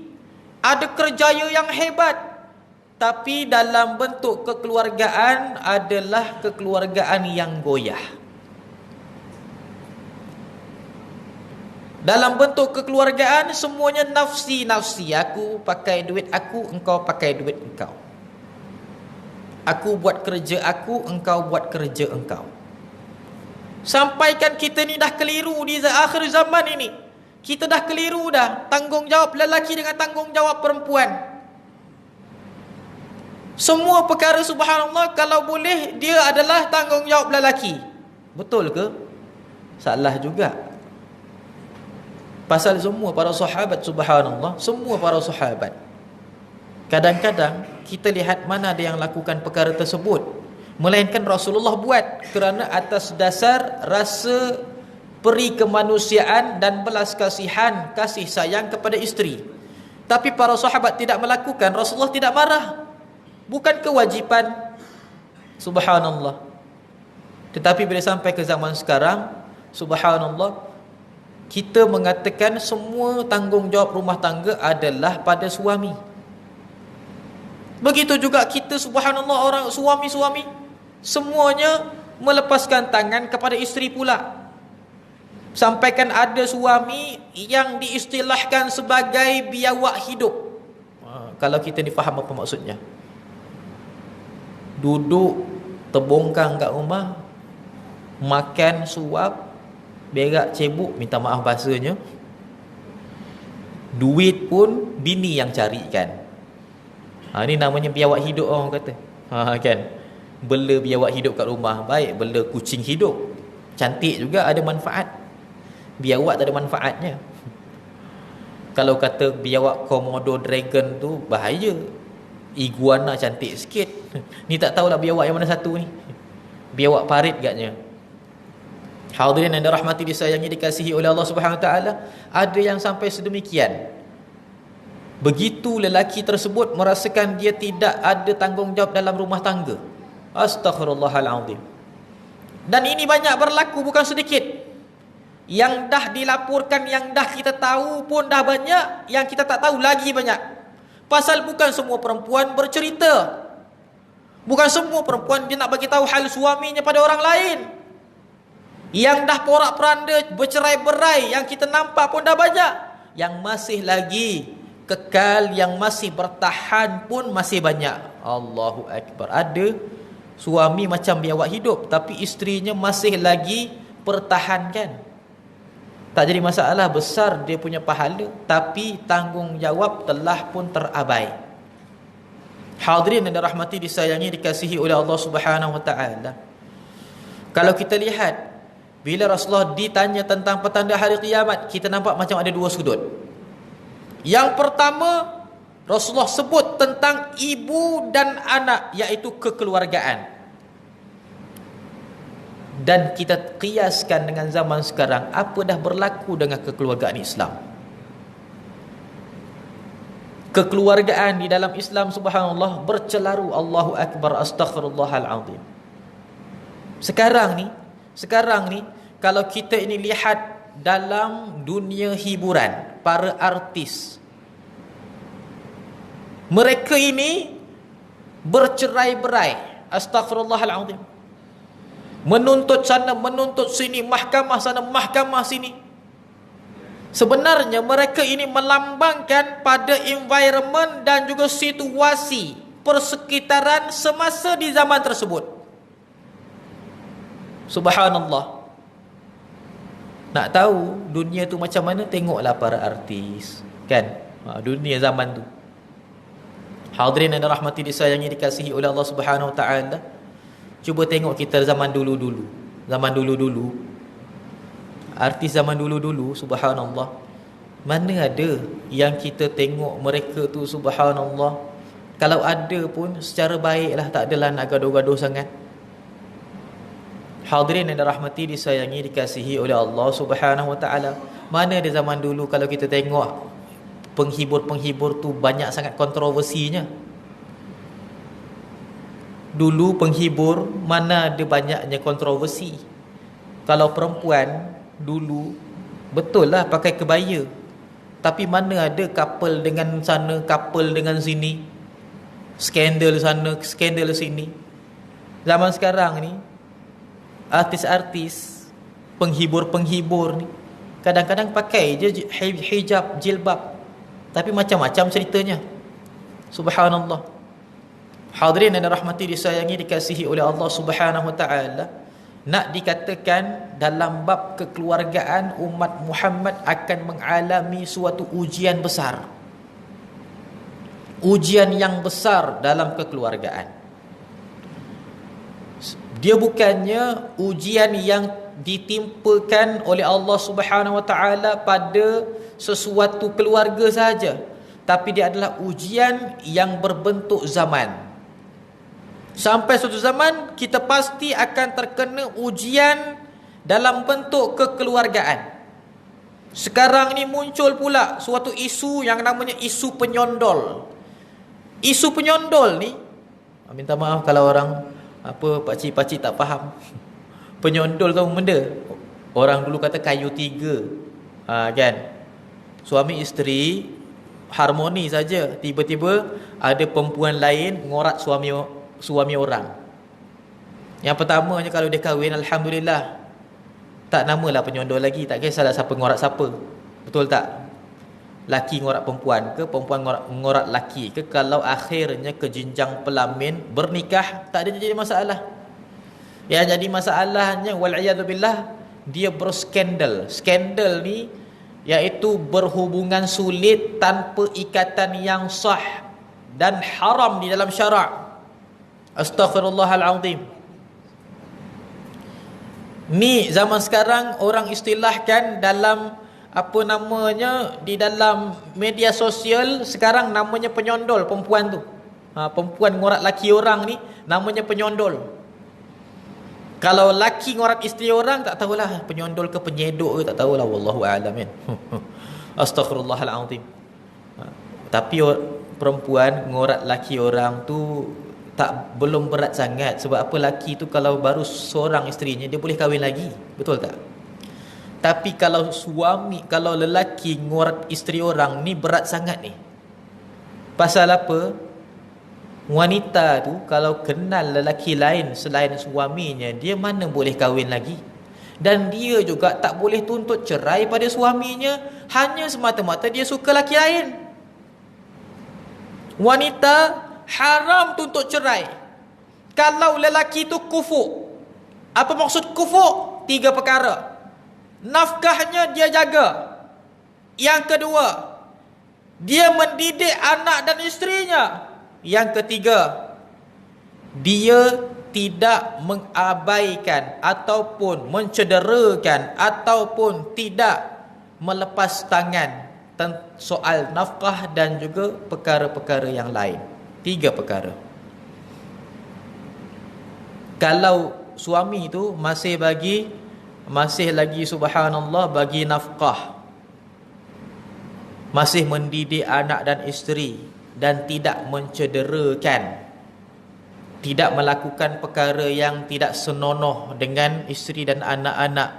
ada kerjaya yang hebat, tapi dalam bentuk kekeluargaan adalah kekeluargaan yang goyah. Dalam bentuk kekeluargaan, semuanya nafsi. Aku pakai duit aku, engkau pakai duit engkau. Aku buat kerja aku, engkau buat kerja engkau. Sampaikan kita ni dah keliru di akhir zaman ini. Kita dah keliru dah. Tanggungjawab lelaki dengan tanggungjawab perempuan. Semua perkara subhanallah, kalau boleh, dia adalah tanggungjawab lelaki. Betul ke? Salah juga. Pasal semua para sahabat subhanallah, semua para sahabat, kadang-kadang kita lihat mana ada yang lakukan perkara tersebut, melainkan Rasulullah buat kerana atas dasar rasa peri kemanusiaan dan belas kasihan, kasih sayang kepada isteri. Tapi para sahabat tidak melakukan, Rasulullah tidak marah. Bukan kewajipan. Subhanallah. Tetapi bila sampai ke zaman sekarang, subhanallah, kita mengatakan semua tanggungjawab rumah tangga adalah pada suami. Begitu juga kita, subhanallah, orang suami-suami semuanya melepaskan tangan kepada isteri pula. Sampaikan ada suami yang diistilahkan sebagai biawak hidup. Kalau kita ni faham apa maksudnya. Duduk terbongkang kat rumah, makan suap, berak cebok, minta maaf bahasanya, duit pun bini yang carikan. Ni namanya biawak hidup orang kata. Kan, bela biawak hidup kat rumah. Baik bela kucing hidup, cantik juga, ada manfaat. Biawak tak ada manfaatnya. Kalau kata biawak Komodo Dragon tu bahaya, iguana cantik sikit. Ni tak tahulah biawak yang mana satu ni. Biawak parit agaknya. Hadirin yang dirahmati, disayangi, dikasihi oleh Allah Subhanahu Wa Taala, ada yang sampai sedemikian. Begitu lelaki tersebut merasakan dia tidak ada tanggungjawab dalam rumah tangga. Astaghfirullahalazim. Dan ini banyak berlaku, bukan sedikit. Yang dah dilaporkan, yang dah kita tahu pun dah banyak, yang kita tak tahu lagi banyak. Pasal bukan semua perempuan bercerita. Bukan semua perempuan dia nak bagi tahu hal suaminya pada orang lain. Yang dah porak-peranda, bercerai-berai, yang kita nampak pun dah banyak. Yang masih lagi kekal, yang masih bertahan pun masih banyak. Allahu Akbar. Ada suami macam biawak hidup, tapi isterinya masih lagi pertahankan. Tak jadi masalah, besar dia punya pahala, tapi tanggungjawab telah pun terabai. Hadirin yang dirahmati, disayangi, dikasihi oleh Allah Subhanahu Wa Taala. Kalau kita lihat, bila Rasulullah ditanya tentang petanda hari kiamat, kita nampak macam ada dua sudut. Yang pertama, Rasulullah sebut tentang ibu dan anak, iaitu kekeluargaan. Dan kita kiaskan dengan zaman sekarang, apa dah berlaku dengan kekeluargaan Islam. Kekeluargaan di dalam Islam, subhanallah, bercelaru. Allahu Akbar, astaghfirullahalazim. Sekarang ni kalau kita ini lihat dalam dunia hiburan, para artis, mereka ini bercerai-berai. Astaghfirullahalazim. Menuntut sana, menuntut sini, mahkamah sana, mahkamah sini. Sebenarnya mereka ini melambangkan pada environment dan juga situasi persekitaran semasa di zaman tersebut. Subhanallah. Nak tahu dunia tu macam mana, tengoklah para artis, kan? Dunia zaman tu. Hadirin yang dirahmati, disayangi, dikasihi oleh Allah Subhanahu Wa Taala. Cuba tengok kita zaman dulu-dulu. Zaman dulu-dulu, artis zaman dulu-dulu, subhanallah, mana ada yang kita tengok mereka tu, subhanallah, kalau ada pun secara baiklah, tak adalah nak gaduh-gaduh sangat. Hadirin yang dirahmati, disayangi, dikasihi oleh Allah Subhanahu Wa Taala. Mana ada zaman dulu kalau kita tengok penghibur-penghibur tu banyak sangat kontroversinya. Dulu penghibur mana ada banyaknya kontroversi. Kalau perempuan dulu, betul lah pakai kebaya, tapi mana ada couple dengan sana, couple dengan sini, skandal sana, skandal sini. Zaman sekarang ni, artis-artis, penghibur-penghibur ni, Kadang-kadang pakai je hijab, jilbab, tapi macam-macam ceritanya. Subhanallah. Hadirin yang dirahmati, disayangi, dikasihi oleh Allah Subhanahu wa taala, nak dikatakan dalam bab kekeluargaan umat Muhammad akan mengalami suatu ujian besar. Ujian yang besar dalam kekeluargaan. Dia bukannya ujian yang ditimpakan oleh Allah Subhanahu wa taala pada sesuatu keluarga saja, tapi dia adalah ujian yang berbentuk zaman. Sampai suatu zaman kita pasti akan terkena ujian dalam bentuk kekeluargaan. Sekarang ni muncul pula suatu isu yang namanya isu penyondol. Isu penyondol ni, minta maaf kalau orang pakcik-pakcik tak faham. Penyondol tu benda, orang dulu kata kayu tiga, kan? Suami isteri harmoni saja, tiba-tiba ada perempuan lain ngorat suami orang. Yang pertamanya kalau dia kahwin, alhamdulillah, tak namalah penyondol lagi, tak kisahlah siapa ngorat siapa. Betul tak? Laki ngorat perempuan ke, perempuan ngorat laki ke, kalau akhirnya ke jenjang pelamin, bernikah, tak ada jadi masalah. Yang jadi masalahnya, wal'iyadzubillah, dia berskandal. Skandal ni iaitu berhubungan sulit tanpa ikatan yang sah dan haram di dalam syarak. Astaghfirullahalazim. Ni zaman sekarang orang istilahkan dalam di dalam media sosial sekarang, namanya penyondol perempuan tu. Perempuan ngorat laki orang ni namanya penyondol. Kalau laki ngorat isteri orang, tak tahulah penyondol ke penyedok ke, tak tahulah, wallahu a'lam kan. Astaghfirullahalazim. Tapi perempuan ngorat laki orang tu belum berat sangat. Sebab apa? Laki tu kalau baru seorang isterinya, dia boleh kahwin lagi. Betul tak? Tapi kalau lelaki ngorat isteri orang ni, berat sangat ni. Pasal apa? Wanita tu kalau kenal lelaki lain selain suaminya, dia mana boleh kahwin lagi. Dan dia juga tak boleh tuntut cerai pada suaminya hanya semata-mata dia suka lelaki lain. Wanita haram tuntut cerai kalau lelaki tu kufur. Apa maksud kufur? 3 perkara. Nafkahnya dia jaga. Yang kedua, dia mendidik anak dan isterinya. Yang ketiga, dia tidak mengabaikan ataupun mencederakan ataupun tidak melepas tangan soal nafkah dan juga perkara-perkara yang lain. 3 perkara. Kalau suami itu masih lagi subhanallah bagi nafkah, masih mendidik anak dan isteri, dan tidak mencederakan, tidak melakukan perkara yang tidak senonoh dengan isteri dan anak-anak,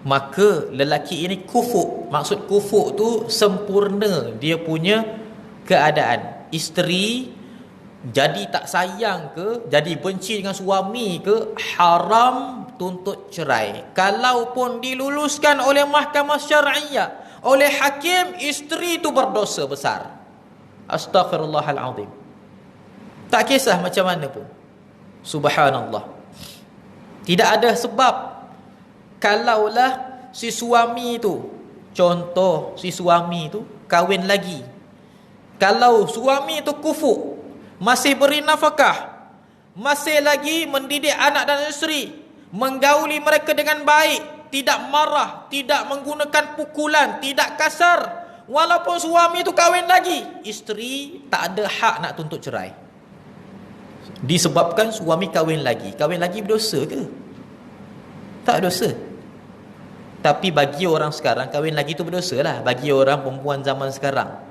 maka lelaki ini kufur. Maksud kufur tu sempurna dia punya keadaan. Isteri jadi tak sayang ke, jadi benci dengan suami ke, haram tuntut cerai. Kalaupun diluluskan oleh mahkamah syar'iyah, oleh hakim, isteri itu berdosa besar. Astaghfirullahalazim. Tak kisah macam mana pun. Subhanallah. Tidak ada sebab. Kalaulah si suami tu, contoh si suami tu kahwin lagi, kalau suami tu kufur, masih beri nafkah, masih lagi mendidik anak dan isteri, menggauli mereka dengan baik, tidak marah, tidak menggunakan pukulan, tidak kasar, walaupun suami itu kahwin lagi, isteri tak ada hak nak tuntut cerai. Disebabkan suami kahwin lagi. Kahwin lagi berdosa ke? Tak dosa. Tapi bagi orang sekarang, kahwin lagi tu berdosa lah. Bagi orang perempuan zaman sekarang.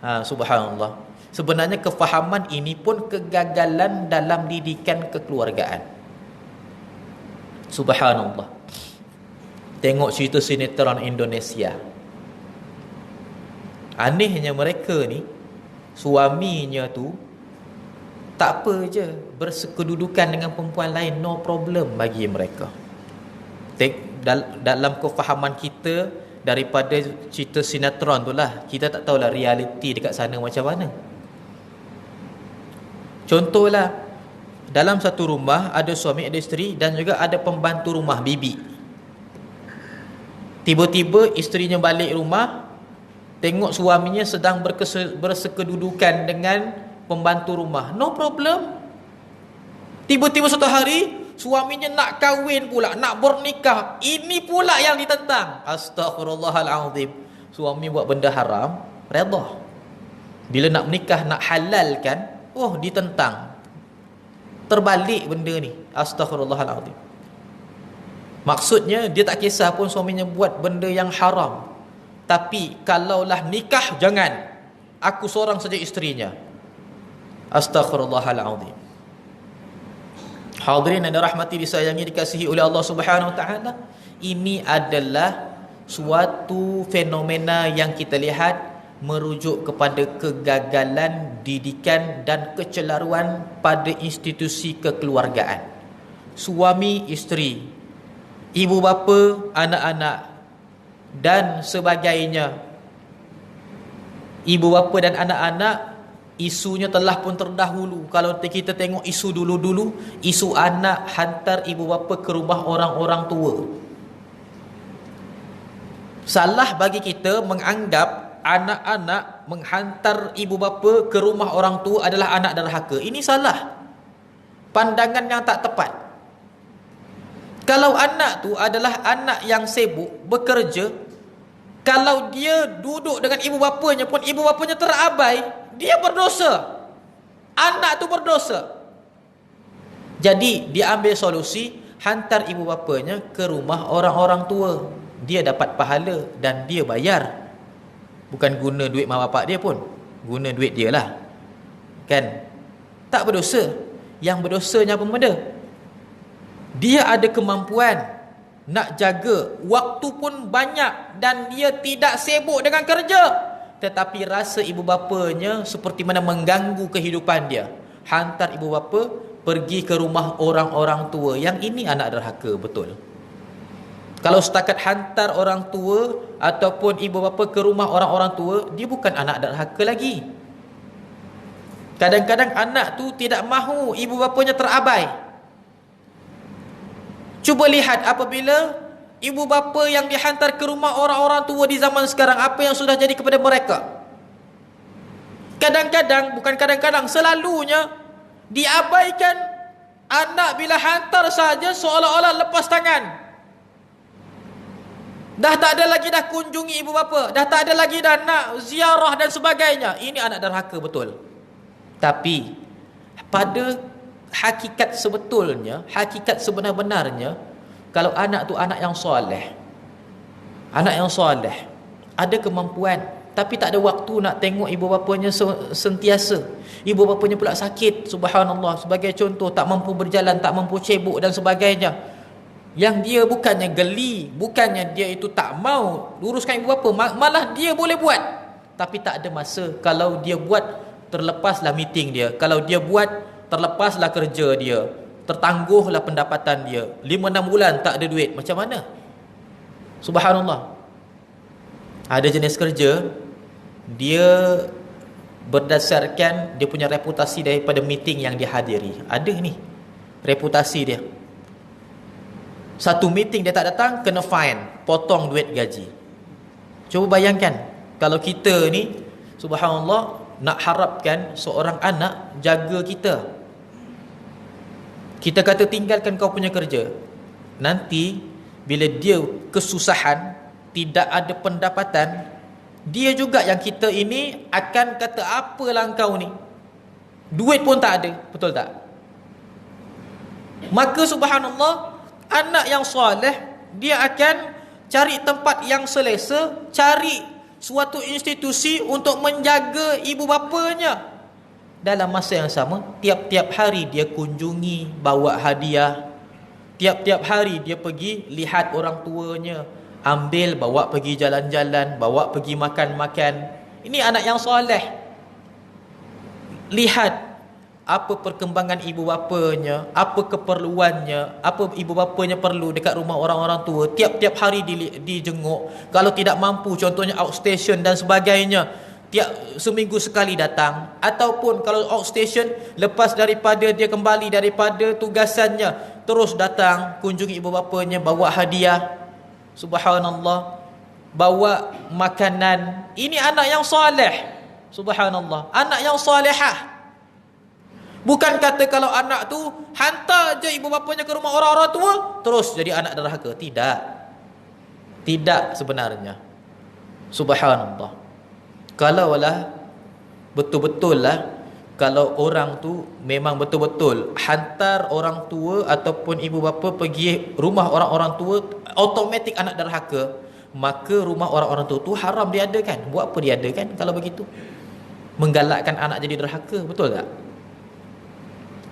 Subhanallah. Sebenarnya kefahaman ini pun kegagalan dalam didikan kekeluargaan. Subhanallah. Tengok cerita sinetron Indonesia. Anehnya mereka ni, suaminya tu tak apa je, bersekedudukan dengan perempuan lain, no problem bagi mereka. dalam kefahaman kita daripada cerita sinetron tu lah, kita tak tahulah realiti dekat sana macam mana. Contohlah, dalam satu rumah ada suami, ada isteri dan juga ada pembantu rumah, bibi. Tiba-tiba isterinya balik rumah, tengok suaminya sedang bersekedudukan dengan pembantu rumah. No problem. Tiba-tiba satu hari suaminya nak kahwin pula, nak bernikah. Ini pula yang ditentang. Astaghfirullahalazim. Suami buat benda haram, redha. Bila nak menikah, nak halalkan, ditentang. Terbalik benda ni. Astaghfirullahalazim. Maksudnya dia tak kisah pun suaminya buat benda yang haram, tapi kalaulah nikah, jangan, aku seorang saja isterinya. Astaghfirullahalazim. Hadirin yang dirahmati, disayangi, dikasihi oleh Allah Subhanahu Wa Taala, ini adalah suatu fenomena yang kita lihat merujuk kepada kegagalan didikan dan kecelaruan pada institusi kekeluargaan. Suami isteri, ibu bapa, anak-anak dan sebagainya. Ibu bapa dan anak-anak, isunya telah pun terdahulu. Kalau kita tengok isu dulu-dulu, isu anak hantar ibu bapa ke rumah orang-orang tua. Salah bagi kita menganggap anak-anak menghantar ibu bapa ke rumah orang tua adalah anak derhaka. Ini salah. Pandangan yang tak tepat. Kalau anak tu adalah anak yang sibuk bekerja, kalau dia duduk dengan ibu bapanya pun ibu bapanya terabai, dia berdosa. Anak tu berdosa. Jadi dia ambil solusi, hantar ibu bapanya ke rumah orang-orang tua. Dia dapat pahala dan dia bayar. Bukan guna duit mak bapak dia pun, guna duit dia lah. Kan? Tak berdosa. Yang berdosanya apa benda? Dia ada kemampuan nak jaga, waktu pun banyak dan dia tidak sibuk dengan kerja, tetapi rasa ibu bapanya seperti mana mengganggu kehidupan dia. Hantar ibu bapa pergi ke rumah orang-orang tua. Yang ini anak derhaka betul. Kalau setakat hantar orang tua ataupun ibu bapa ke rumah orang-orang tua, dia bukan anak derhaka lagi. Kadang-kadang anak tu tidak mahu ibu bapanya terabai. Cuba lihat apabila ibu bapa yang dihantar ke rumah orang-orang tua di zaman sekarang, apa yang sudah jadi kepada mereka. Kadang-kadang, bukan kadang-kadang, selalunya diabaikan anak bila hantar saja seolah-olah lepas tangan. Dah tak ada lagi dah kunjungi ibu bapa, dah tak ada lagi dah nak ziarah dan sebagainya. Ini anak derhaka betul. Tapi pada hakikat sebetulnya, hakikat sebenar-benarnya, kalau anak tu anak yang soleh, anak yang soleh, ada kemampuan, tapi tak ada waktu nak tengok ibu bapanya sentiasa. Ibu bapanya pula sakit, subhanallah, sebagai contoh, tak mampu berjalan, tak mampu cebok dan sebagainya. Yang dia bukannya geli, bukannya dia itu tak mau uruskan ibu bapa, malah dia boleh buat, tapi tak ada masa. Kalau dia buat, terlepaslah meeting dia. Kalau dia buat, terlepaslah kerja dia, tertangguhlah pendapatan dia. 5-6 bulan tak ada duit. Macam mana? Subhanallah. Ada jenis kerja, dia berdasarkan dia punya reputasi daripada meeting yang dihadiri. Ada ni reputasi dia. Satu meeting dia tak datang, kena fine, potong duit gaji. Cuba bayangkan, kalau kita ni, subhanallah, nak harapkan seorang anak jaga kita. Kita kata tinggalkan kau punya kerja. Nanti bila dia kesusahan, tidak ada pendapatan, dia juga yang kita ini akan kata, apalah kau ni, duit pun tak ada. Betul tak? Maka subhanallah, anak yang soleh, dia akan cari tempat yang selesa, cari suatu institusi untuk menjaga ibu bapanya. Dalam masa yang sama, tiap-tiap hari dia kunjungi, bawa hadiah. Tiap-tiap hari dia pergi lihat orang tuanya, ambil, bawa pergi jalan-jalan, bawa pergi makan-makan. Ini anak yang soleh. Lihat apa perkembangan ibu bapanya, apa keperluannya, apa ibu bapanya perlu dekat rumah orang-orang tua, tiap-tiap hari dijenguk. Kalau tidak mampu, contohnya outstation dan sebagainya, tiap seminggu sekali datang. Ataupun kalau outstation, lepas daripada dia kembali daripada tugasannya, terus datang kunjungi ibu bapanya, bawa hadiah. Subhanallah, bawa makanan. Ini anak yang soleh. Subhanallah, anak yang solehah. Bukan kata kalau anak tu hantar je ibu bapanya ke rumah orang-orang tua terus jadi anak derhaka. Tidak. Tidak sebenarnya. Subhanallah. Kalaulah betul-betul lah, kalau orang tu memang betul-betul hantar orang tua ataupun ibu bapa pergi rumah orang-orang tua, automatik anak derhaka, maka rumah orang-orang tua tu haram diadakan. Buat apa diadakan kalau begitu? Menggalakkan anak jadi derhaka, betul tak?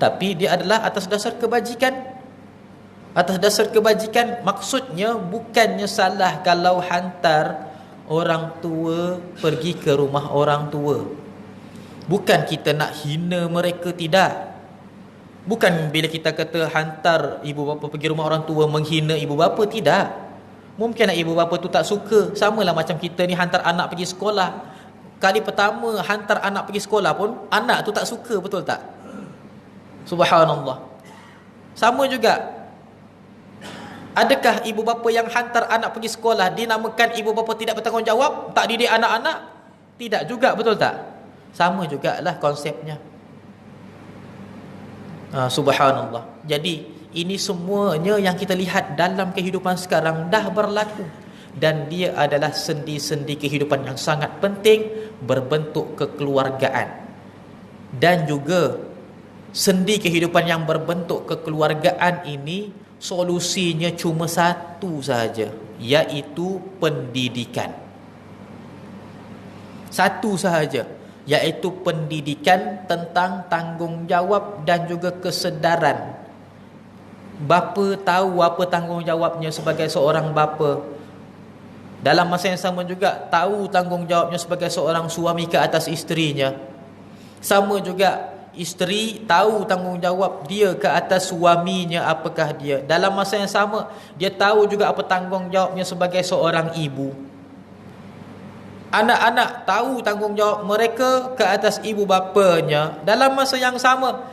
Tapi dia adalah atas dasar kebajikan. Atas dasar kebajikan, maksudnya bukannya salah kalau hantar orang tua pergi ke rumah orang tua. Bukan kita nak hina mereka, tidak. Bukan bila kita kata hantar ibu bapa pergi rumah orang tua menghina ibu bapa, tidak. Mungkin ibu bapa tu tak suka. Samalah macam kita ni hantar anak pergi sekolah. Kali pertama hantar anak pergi sekolah pun anak tu tak suka, betul tak? Subhanallah. Sama juga, adakah ibu bapa yang hantar anak pergi sekolah dinamakan ibu bapa tidak bertanggungjawab, tak didik anak-anak? Tidak juga, betul tak? Sama jugalah konsepnya. Subhanallah. Jadi ini semuanya yang kita lihat dalam kehidupan sekarang dah berlaku, dan dia adalah sendi-sendi kehidupan yang sangat penting berbentuk kekeluargaan. Dan juga sendi kehidupan yang berbentuk kekeluargaan ini solusinya cuma satu saja, iaitu pendidikan. Satu sahaja, iaitu pendidikan tentang tanggungjawab dan juga kesedaran. Bapa tahu apa tanggungjawabnya sebagai seorang bapa. Dalam masa yang sama juga tahu tanggungjawabnya sebagai seorang suami ke atas isterinya. Sama juga isteri tahu tanggungjawab dia ke atas suaminya apakah dia. Dalam masa yang sama dia tahu juga apa tanggungjawabnya sebagai seorang ibu. Anak-anak tahu tanggungjawab mereka ke atas ibu bapanya. Dalam masa yang sama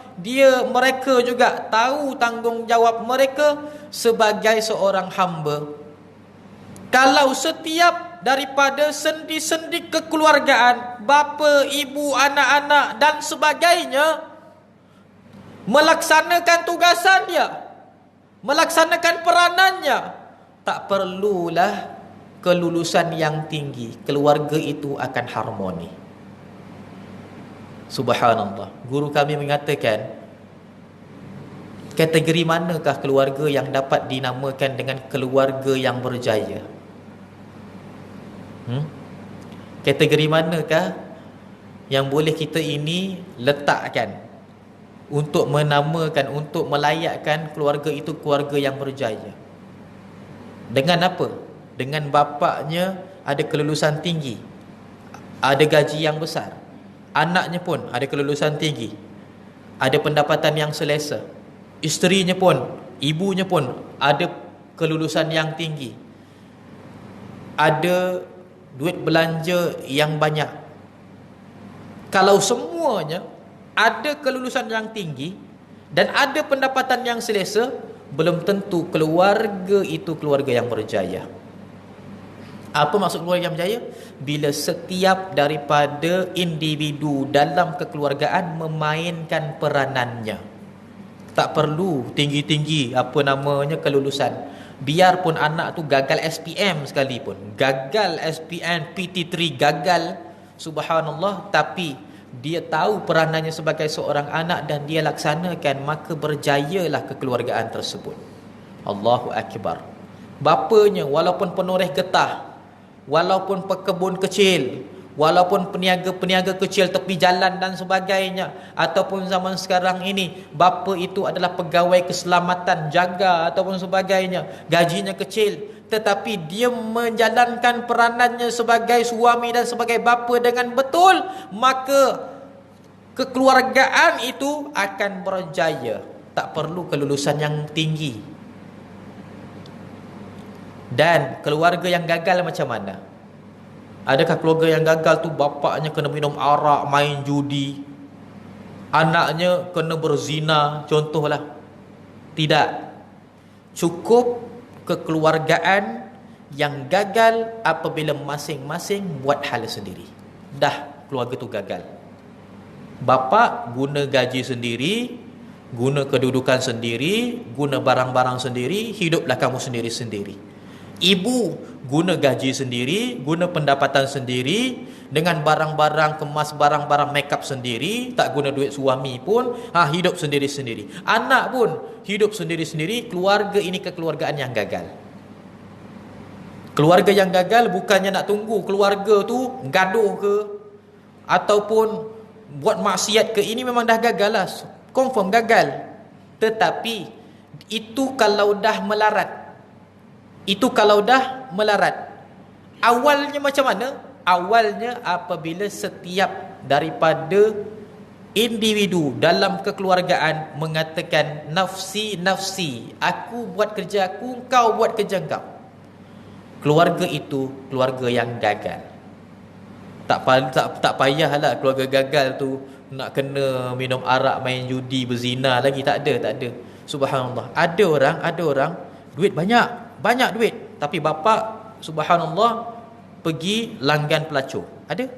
mereka juga tahu tanggungjawab mereka sebagai seorang hamba. Kalau setiap daripada sendi-sendi kekeluargaan, bapa, ibu, anak-anak dan sebagainya melaksanakan tugasannya, melaksanakan peranannya, tak perlulah kelulusan yang tinggi, keluarga itu akan harmoni. Subhanallah. Guru kami mengatakan, kategori manakah keluarga yang dapat dinamakan dengan keluarga yang berjaya? Kategori manakah yang boleh kita ini letakkan untuk menamakan, untuk melayakkan keluarga itu keluarga yang berjaya? Dengan apa? Dengan bapaknya ada kelulusan tinggi, ada gaji yang besar, anaknya pun ada kelulusan tinggi, ada pendapatan yang selesa, isterinya pun, ibunya pun ada kelulusan yang tinggi, ada duit belanja yang banyak. Kalau semuanya ada kelulusan yang tinggi dan ada pendapatan yang selesa, belum tentu keluarga itu keluarga yang berjaya. Apa maksud keluarga yang berjaya? Bila setiap daripada individu dalam kekeluargaan memainkan peranannya. Tak perlu tinggi-tinggi apa namanya kelulusan. Biarpun anak tu gagal SPM sekalipun, gagal SPM, PT3 gagal, subhanallah, tapi dia tahu peranannya sebagai seorang anak dan dia laksanakan, maka berjayalah kekeluargaan tersebut. Allahu Akbar. Bapanya walaupun penoreh getah, walaupun pekebun kecil, walaupun peniaga-peniaga kecil tepi jalan dan sebagainya, ataupun zaman sekarang ini bapa itu adalah pegawai keselamatan, jaga ataupun sebagainya, gajinya kecil, tetapi dia menjalankan peranannya sebagai suami dan sebagai bapa dengan betul, maka kekeluargaan itu akan berjaya. Tak perlu kelulusan yang tinggi. Dan keluarga yang gagal macam mana? Adakah keluarga yang gagal tu bapaknya kena minum arak, main judi, anaknya kena berzina, contohlah? Tidak. Cukup kekeluargaan yang gagal apabila masing-masing buat hal sendiri. Dah keluarga tu gagal. Bapa guna gaji sendiri, guna kedudukan sendiri, guna barang-barang sendiri, hiduplah kamu sendiri-sendiri. Ibu guna gaji sendiri, guna pendapatan sendiri, dengan barang-barang kemas, barang-barang makeup sendiri, tak guna duit suami pun, hidup sendiri-sendiri. Anak pun hidup sendiri-sendiri. Keluarga ini kekeluargaan yang gagal. Keluarga yang gagal bukannya nak tunggu keluarga tu gaduh ke ataupun buat maksiat ke, ini memang dah gagal lah, confirm gagal. Tetapi itu kalau dah melarat. Itu kalau dah melarat. Awalnya macam mana? Awalnya apabila setiap daripada individu dalam kekeluargaan mengatakan nafsi, nafsi, aku buat kerja aku, kau buat kerja kau. Keluarga itu keluarga yang gagal. Tak payahlah keluarga gagal tu nak kena minum arak, main judi, berzina lagi. Tak ada. Subhanallah. Ada orang duit banyak duit, tapi bapa subhanallah pergi langgan pelacur. Ada.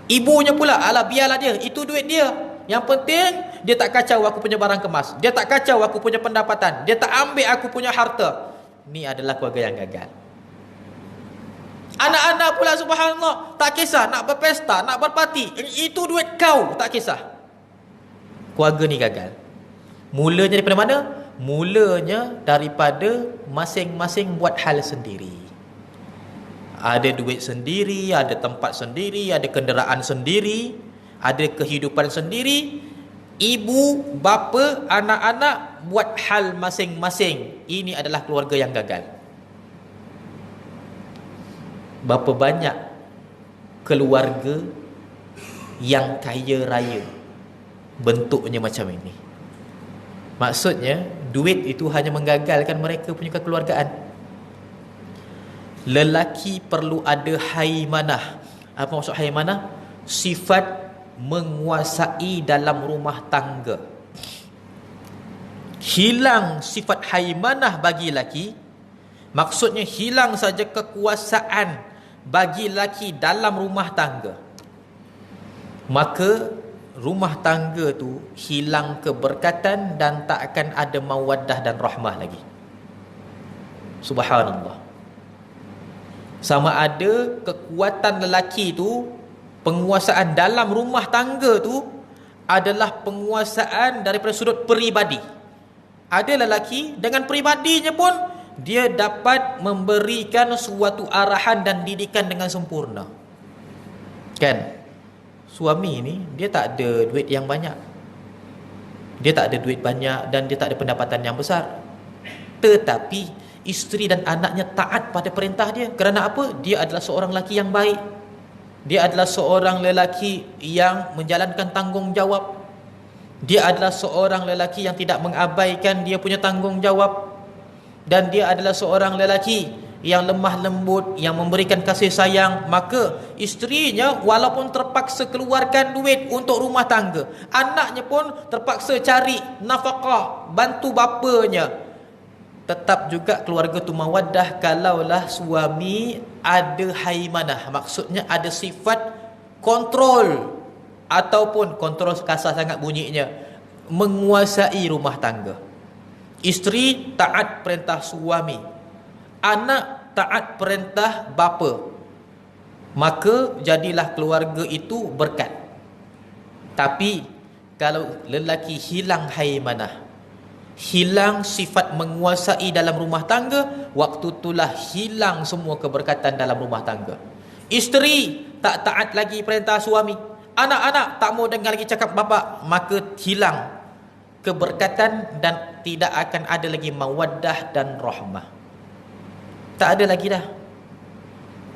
Ibunya pula, alah biarlah dia, itu duit dia. Yang penting dia tak kacau aku punya barang kemas, dia tak kacau aku punya pendapatan, dia tak ambil aku punya harta. Ni adalah keluarga yang gagal. Anak-anak pula subhanallah, tak kisah nak berpesta, nak berparti, itu duit kau, tak kisah. Keluarga ni gagal. Mulanya daripada mana? Mulanya daripada masing-masing buat hal sendiri. Ada duit sendiri, ada tempat sendiri, ada kenderaan sendiri, ada kehidupan sendiri. Ibu, bapa, anak-anak buat hal masing-masing. Ini adalah keluarga yang gagal. Berapa banyak keluarga yang kaya raya bentuknya macam ini? Maksudnya duit itu hanya menggagalkan mereka punya kekeluargaan. Lelaki perlu ada haimanah. Apa maksud haimanah? Sifat menguasai dalam rumah tangga. Hilang sifat haimanah bagi lelaki, maksudnya hilang saja kekuasaan bagi lelaki dalam rumah tangga, maka rumah tangga tu hilang keberkatan dan tak akan ada mawaddah dan rahmah lagi. Subhanallah. Sama ada kekuatan lelaki tu, penguasaan dalam rumah tangga tu adalah penguasaan daripada sudut peribadi. Ada lelaki dengan peribadinya pun dia dapat memberikan suatu arahan dan didikan dengan sempurna. Kan? Suami ni dia tak ada duit yang banyak, dia tak ada duit banyak dan dia tak ada pendapatan yang besar, tetapi isteri dan anaknya taat pada perintah dia. Kerana apa? Dia adalah seorang lelaki yang baik, dia adalah seorang lelaki yang menjalankan tanggungjawab, dia adalah seorang lelaki yang tidak mengabaikan dia punya tanggungjawab, dan dia adalah seorang lelaki yang lemah lembut, yang memberikan kasih sayang. Maka isterinya walaupun terpaksa keluarkan duit untuk rumah tangga, anaknya pun terpaksa cari nafkah, bantu bapanya, tetap juga keluarga tu mawaddah kalaulah suami ada haimanah. Maksudnya ada sifat kontrol, ataupun kontrol kasar sangat bunyinya, menguasai rumah tangga. Isteri taat perintah suami, anak taat perintah bapa, maka jadilah keluarga itu berkat. Tapi kalau lelaki hilang haimanah, hilang sifat menguasai dalam rumah tangga, waktu itulah hilang semua keberkatan dalam rumah tangga. Isteri tak taat lagi perintah suami, anak-anak tak mau dengar lagi cakap bapa, maka hilang keberkatan dan tidak akan ada lagi mawaddah dan rahmah. Tak ada lagi dah.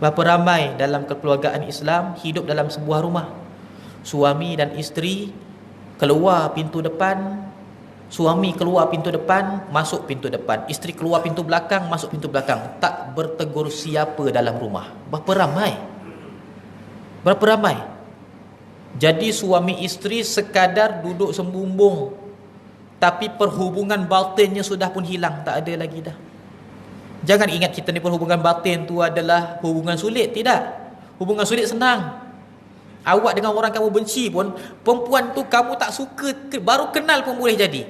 Berapa ramai dalam kekeluargaan Islam hidup dalam sebuah rumah, Suami dan isteri keluar pintu depan, suami keluar pintu depan, masuk pintu depan, isteri keluar pintu belakang, masuk pintu belakang, tak bertegur siapa dalam rumah. Berapa ramai? Berapa ramai? Jadi suami isteri sekadar duduk sembumbung, tapi perhubungan batinnya sudah pun hilang, tak ada lagi dah. Jangan ingat kita ni perhubungan batin tu adalah hubungan sulit. Tidak. Hubungan sulit senang. Awak dengan orang kamu benci pun, perempuan tu kamu tak suka, baru kenal pun boleh jadi.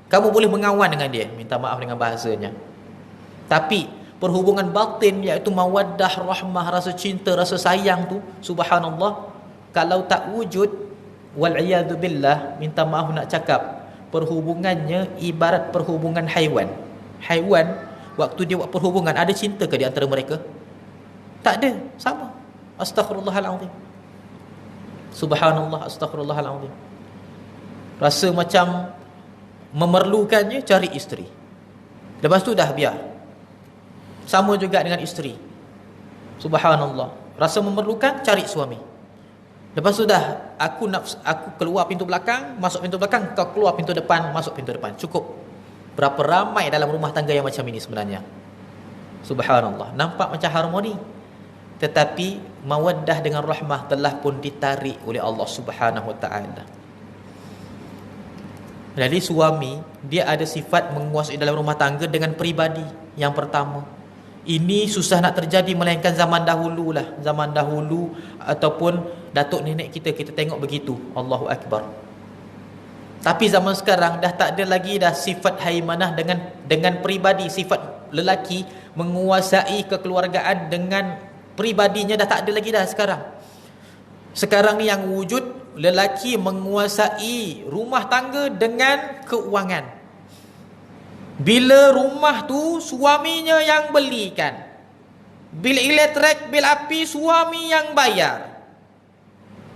Kamu boleh mengawan dengan dia, minta maaf dengan bahasanya. Tapi perhubungan batin, iaitu mawaddah, rahmah, rasa cinta, rasa sayang tu, subhanallah, kalau tak wujud, wal'iyadu billah, minta maaf nak cakap, perhubungannya ibarat perhubungan haiwan. Haiwan, waktu dia buat perhubungan, ada cinta ke di antara mereka? Tak ada, sama. Astaghfirullahaladzim. Subhanallah, astaghfirullahaladzim. Rasa macam memerlukannya, cari isteri. Lepas tu dah biar. Sama juga dengan isteri. Subhanallah. Rasa memerlukan, cari suami. Lepas tu dah, aku keluar pintu belakang, masuk pintu belakang, kau keluar pintu depan, masuk pintu depan. Cukup. Berapa ramai dalam rumah tangga yang macam ini sebenarnya. Subhanallah. Nampak macam harmoni. Tetapi mawaddah dengan rahmah telah pun ditarik oleh Allah Subhanahu Wa Taala. Jadi suami, dia ada sifat menguasai dalam rumah tangga dengan peribadi. Yang pertama, ini susah nak terjadi melainkan zaman dahulu lah. Zaman dahulu ataupun datuk nenek kita tengok begitu. Allahu Akbar. Tapi zaman sekarang dah tak ada lagi dah sifat haimanah dengan peribadi. Sifat lelaki menguasai kekeluargaan dengan pribadinya dah tak ada lagi dah sekarang. Sekarang ni yang wujud, lelaki menguasai rumah tangga dengan keuangan. Bila rumah tu suaminya yang belikan, bil elektrik, bil api suami yang bayar,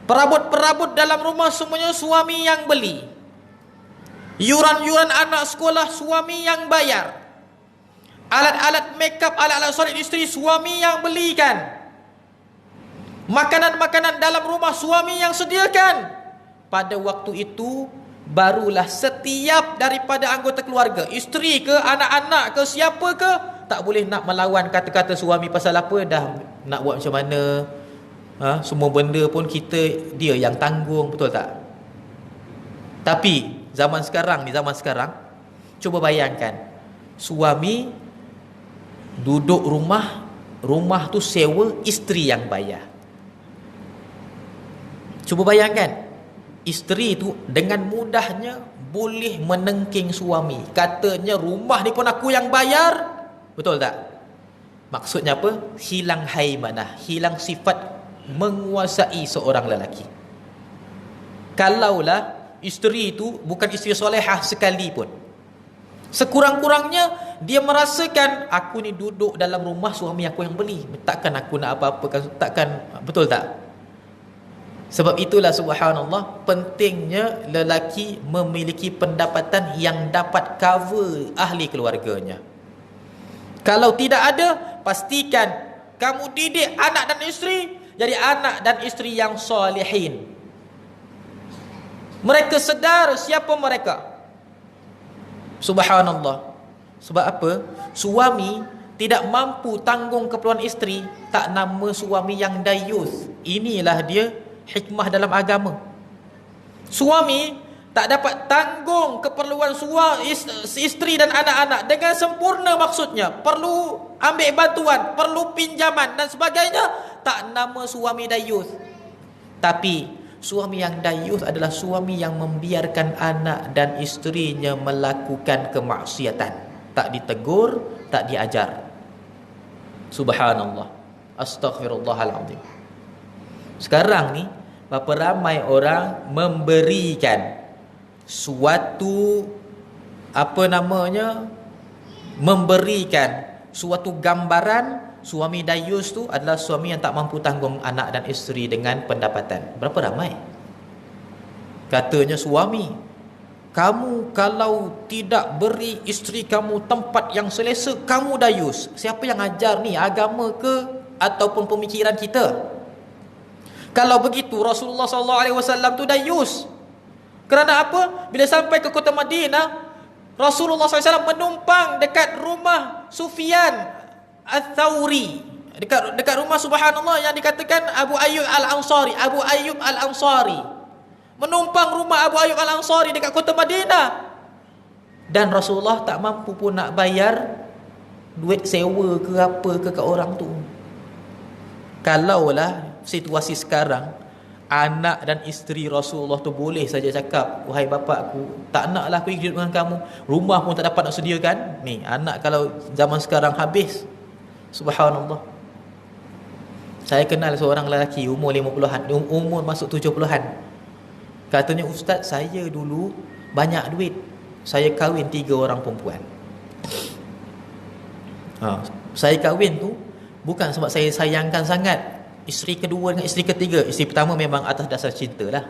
perabot-perabot dalam rumah semuanya suami yang beli, yuran-yuran anak sekolah suami yang bayar, alat-alat makeup, alat-alat solat isteri suami yang belikan, makanan-makanan dalam rumah suami yang sediakan. Pada waktu itu barulah setiap daripada anggota keluarga, isteri ke, anak-anak ke, siapa ke, tak boleh nak melawan kata-kata suami. Pasal apa? Dah nak buat macam mana, semua benda pun dia yang tanggung, betul tak? Tapi zaman sekarang, cuba bayangkan, suami duduk rumah tu sewa, isteri yang bayar. Cuba bayangkan, isteri tu dengan mudahnya boleh menengking suami. Katanya rumah ni pun aku yang bayar. Betul tak? Maksudnya apa? Hilang haimanah, hilang sifat menguasai seorang lelaki. Kalaulah isteri tu bukan isteri solehah sekalipun, sekurang-kurangnya dia merasakan, aku ni duduk dalam rumah suami aku yang beli, takkan aku nak apa-apa, takkan, betul tak? Sebab itulah subhanallah, pentingnya lelaki memiliki pendapatan yang dapat cover ahli keluarganya. Kalau tidak ada, pastikan kamu didik anak dan isteri jadi anak dan isteri yang salihin. Mereka sedar siapa mereka. Subhanallah. Sebab apa? Suami tidak mampu tanggung keperluan isteri, tak nama suami yang dayuth. Inilah dia hikmah dalam agama. Suami tak dapat tanggung keperluan isteri dan anak-anak dengan sempurna, maksudnya perlu ambil bantuan, perlu pinjaman dan sebagainya, tak nama suami dayuth. Tapi suami yang dayuth adalah suami yang membiarkan anak dan isterinya melakukan kemaksiatan, tak ditegur, tak diajar. Subhanallah. Astaghfirullahaladzim. Sekarang ni berapa ramai orang memberikan suatu memberikan suatu gambaran suami dayus tu adalah suami yang tak mampu tanggung anak dan isteri dengan pendapatan. Berapa ramai? Katanya suami, kamu kalau tidak beri isteri kamu tempat yang selesa, kamu dayus. Siapa yang ajar ni? Agama ke ataupun pemikiran kita? Kalau begitu Rasulullah SAW tu dayus. Kerana apa? Bila sampai ke kota Madinah, Rasulullah SAW menumpang dekat rumah Sufyan Al-Thawri, dekat rumah, subhanallah, yang dikatakan Abu Ayyub Al-Ansari. Abu Ayyub Al-Ansari menumpang rumah Abu Ayyub Al-Ansari dekat kota Madinah. Dan Rasulullah tak mampu pun nak bayar duit sewa ke apa ke kat orang tu. Kalaulah situasi sekarang, anak dan isteri Rasulullah tu boleh saja cakap, wahai bapa aku, tak naklah aku hidup dengan kamu, rumah pun tak dapat nak sediakan. Ni anak kalau zaman sekarang habis. Subhanallah. Saya kenal seorang lelaki umur 50-an, umur masuk 70-an. Katanya, ustaz, saya dulu banyak duit, saya kahwin 3 orang perempuan. Saya kahwin tu bukan sebab saya sayangkan sangat isteri kedua dengan isteri ketiga. Isteri pertama memang atas dasar cinta lah,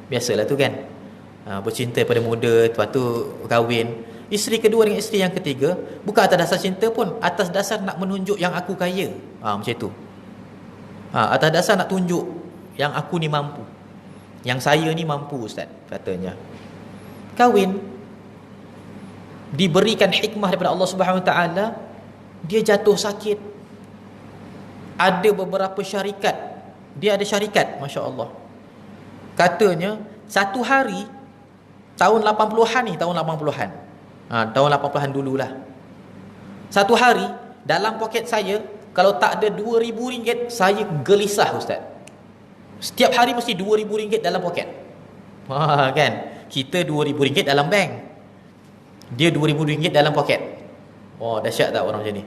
biasalah tu kan, bercinta pada muda, lepas tu kahwin. Isteri kedua dengan isteri yang ketiga bukan atas dasar cinta pun, atas dasar nak menunjuk yang aku kaya. Macam tu. Atas dasar nak tunjuk yang aku ni mampu, yang saya ni mampu, ustaz, katanya. Kahwin, diberikan hikmah daripada Allah Subhanahu Wa Taala, dia jatuh sakit. Ada beberapa syarikat, dia ada syarikat, Masya Allah. Katanya satu hari, tahun 80-an ni, tahun 80-an, tahun 80-an dululah, satu hari dalam poket saya kalau tak ada RM2,000, saya gelisah, ustaz. Setiap hari mesti RM2,000 dalam poket. Kan, kita RM2,000 dalam bank, dia RM2,000 dalam poket. Dahsyat tak orang macam ni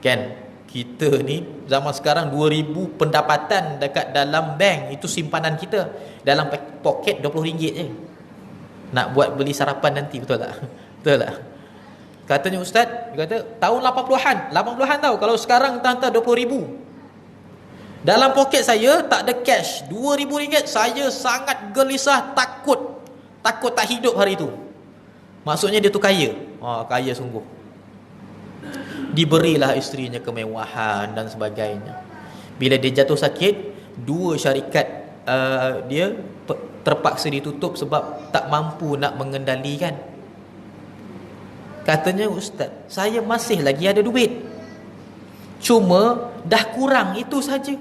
kan? Kita ni zaman sekarang 2,000 pendapatan dekat dalam bank, itu simpanan kita. Dalam poket RM20 je, nak buat beli sarapan nanti. Betul tak? Betul tak? Katanya ustaz, dia kata tahun 80-an tahu, kalau sekarang entah-entah RM20,000. Dalam poket saya tak ada cash, RM2,000. Saya sangat gelisah, takut tak hidup hari itu. Maksudnya dia tu kaya. Kaya sungguh. Diberilah isterinya kemewahan dan sebagainya. Bila dia jatuh sakit, 2 syarikat dia terpaksa ditutup sebab tak mampu nak mengendalikan. Katanya, ustaz, saya masih lagi ada duit, cuma dah kurang itu saja.